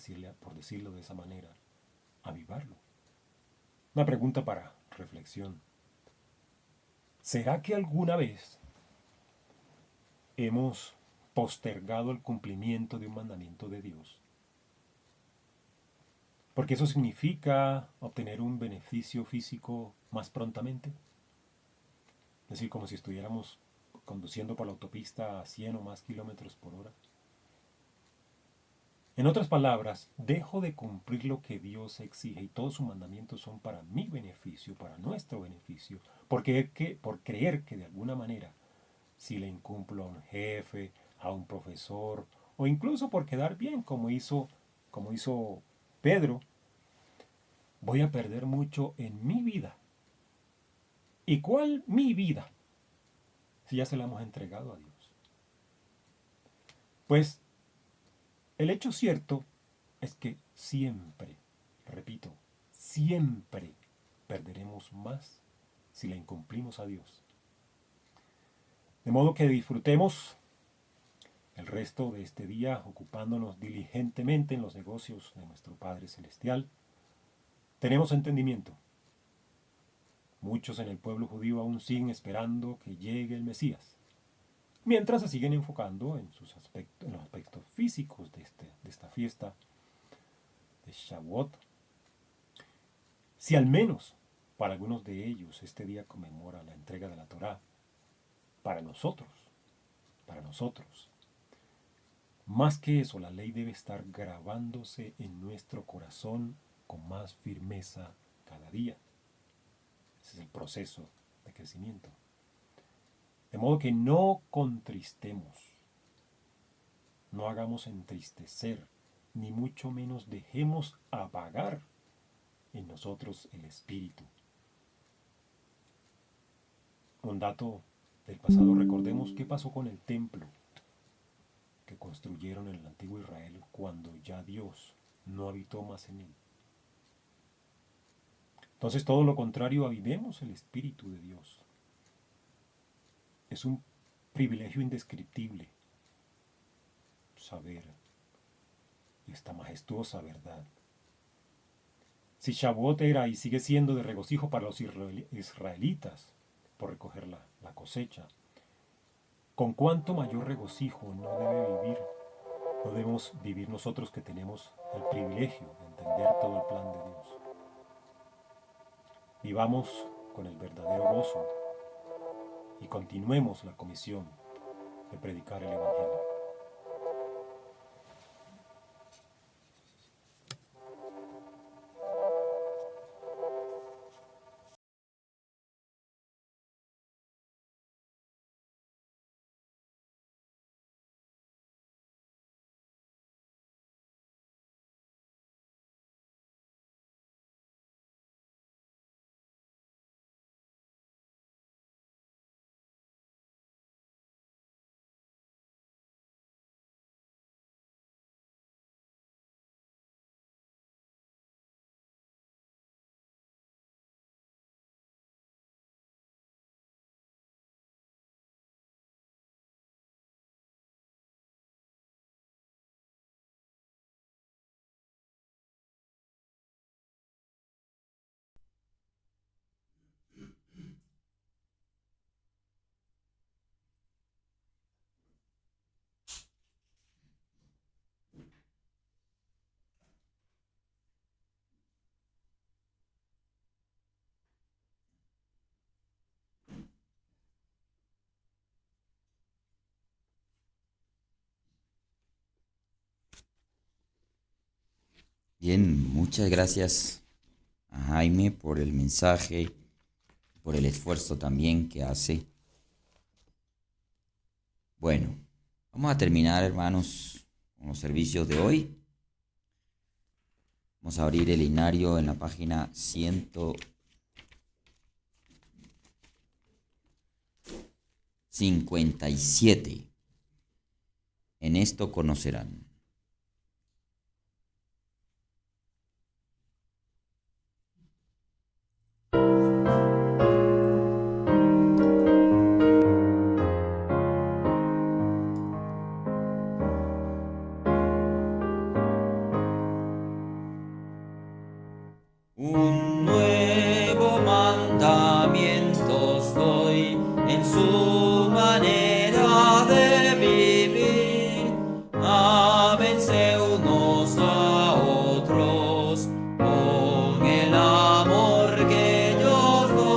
decirlo de esa manera, avivarlo. Una pregunta para reflexión. ¿Será que alguna vez hemos postergado el cumplimiento de un mandamiento de Dios? Porque eso significa obtener un beneficio físico más prontamente. Es decir, como si estuviéramos conduciendo por la autopista a 100 o más kilómetros por hora. En otras palabras, dejo de cumplir lo que Dios exige y todos sus mandamientos son para mi beneficio, para nuestro beneficio, por creer que de alguna manera, si le incumplo a un jefe, a un profesor, o incluso por quedar bien, como hizo Pedro, voy a perder mucho en mi vida. ¿Y cuál mi vida? Si ya se la hemos entregado a Dios. Pues el hecho cierto es que siempre, repito, siempre perderemos más si la incumplimos a Dios. De modo que disfrutemos el resto de este día ocupándonos diligentemente en los negocios de nuestro Padre Celestial. Tenemos entendimiento. Muchos en el pueblo judío aún siguen esperando que llegue el Mesías, mientras se siguen enfocando en los aspectos físicos de esta fiesta de Shavuot. Si al menos para algunos de ellos este día conmemora la entrega de la Torá, para nosotros, más que eso, la ley debe estar grabándose en nuestro corazón con más firmeza cada día. Ese es el proceso de crecimiento. De modo que no contristemos, no hagamos entristecer, ni mucho menos dejemos apagar en nosotros el espíritu. Un dato del pasado, recordemos qué pasó con el templo que construyeron en el antiguo Israel cuando ya Dios no habitó más en él. Entonces todo lo contrario, avivemos el espíritu de Dios. Es un privilegio indescriptible saber esta majestuosa verdad. Si Shavuot era y sigue siendo de regocijo para los israelitas, por recoger la cosecha. ¿Con cuánto mayor regocijo no debemos vivir nosotros que tenemos el privilegio de entender todo el plan de Dios? Vivamos con el verdadero gozo y continuemos la comisión de predicar el Evangelio. Bien, muchas gracias a Jaime por el mensaje, por el esfuerzo también que hace. Bueno, vamos a terminar, hermanos, con los servicios de hoy. Vamos a abrir el himnario en la página 157. En esto conocerán. Un nuevo mandamiento os doy en su manera de vivir. Ámense unos a otros con el amor que yo os doy.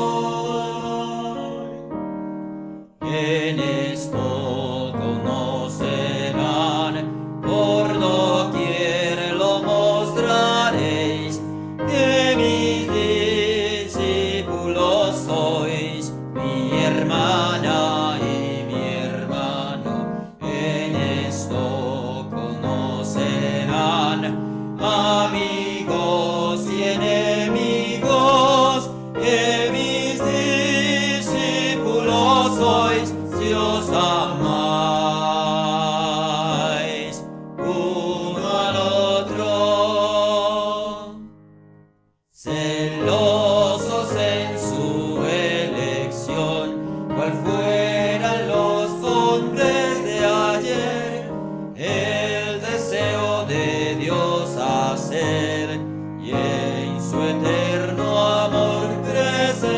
En esto conocerán, por doquier lo mostraréis, que mis discípulos sois, mi hermana y mi hermano. En esto conocerán, amigos y enemigos, que mis discípulos sois, si os amáis uno al otro. Celosos en su elección, cual fueran los hombres de ayer, el deseo de Dios hacer y en su eterno amor crecer.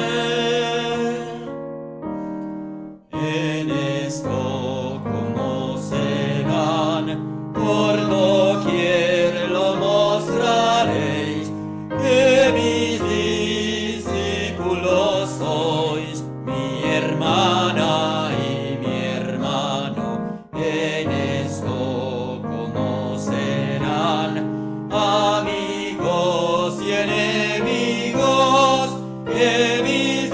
En esto conocerán, por doquier lo mostraréis, que mis discípulos sois, mi hermana y mi hermano. En esto conocerán, amigos y enemigos, que mis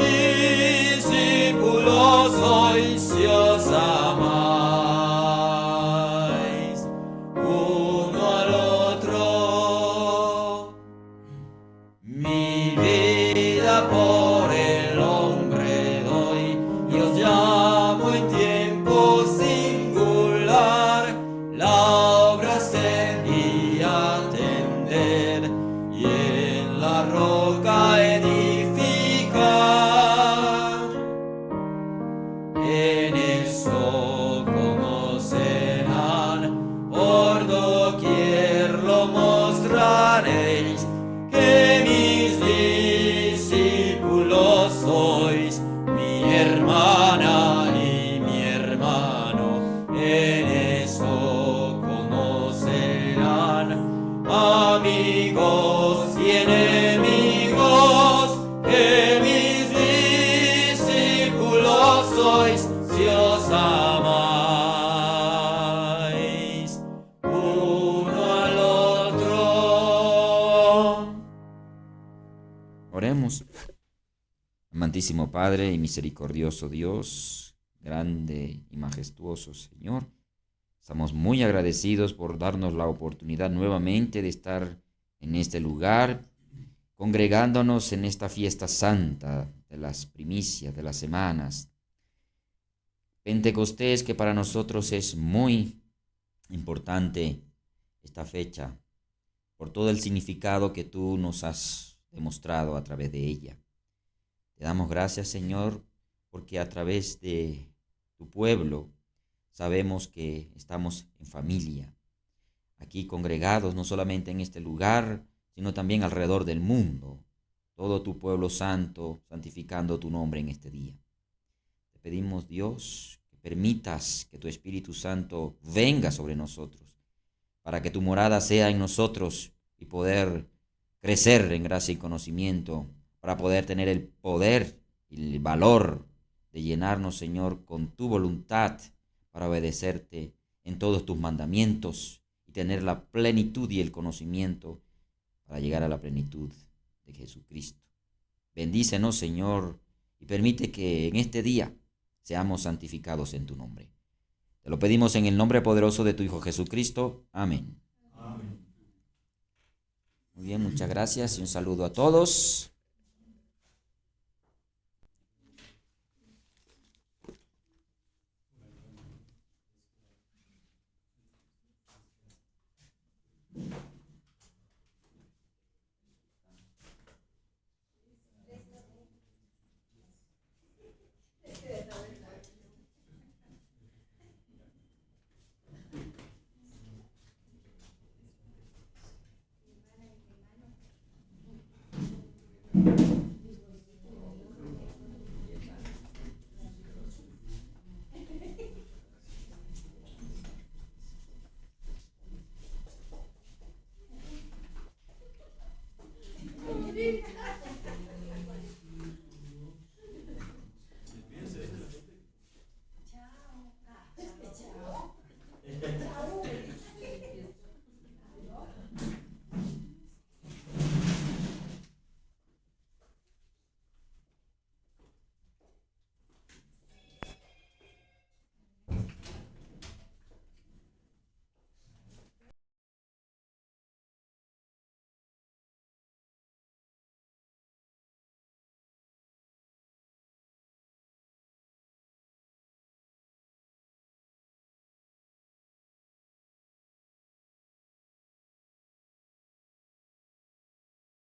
discípulos sois, si os amáis uno al otro. Mi vida por el hombre doy, y os llamo en tiempo singular. La obra hacer y atender, y en la roca edificar. En esto conocerán, por doquier lo mostraréis, que mis discípulos sois, mi hermana si os amáis uno al otro. Oremos. Amantísimo Padre y misericordioso Dios, grande y majestuoso Señor, estamos muy agradecidos por darnos la oportunidad nuevamente de estar en este lugar, congregándonos en esta fiesta santa de las primicias, de las semanas. Pentecostés, que para nosotros es muy importante esta fecha, por todo el significado que tú nos has demostrado a través de ella. Te damos gracias, Señor, porque a través de tu pueblo sabemos que estamos en familia, aquí congregados no solamente en este lugar, sino también alrededor del mundo, todo tu pueblo santo, santificando tu nombre en este día. Te pedimos, Dios, que permitas que tu Espíritu Santo venga sobre nosotros, para que tu morada sea en nosotros y poder crecer en gracia y conocimiento, para poder tener el poder y el valor de llenarnos, Señor, con tu voluntad, para obedecerte en todos tus mandamientos y tener la plenitud y el conocimiento para llegar a la plenitud de Jesucristo. Bendícenos, Señor, y permite que en este día seamos santificados en tu nombre. Te lo pedimos en el nombre poderoso de tu Hijo Jesucristo. Amén. Muy bien, muchas gracias y un saludo a todos.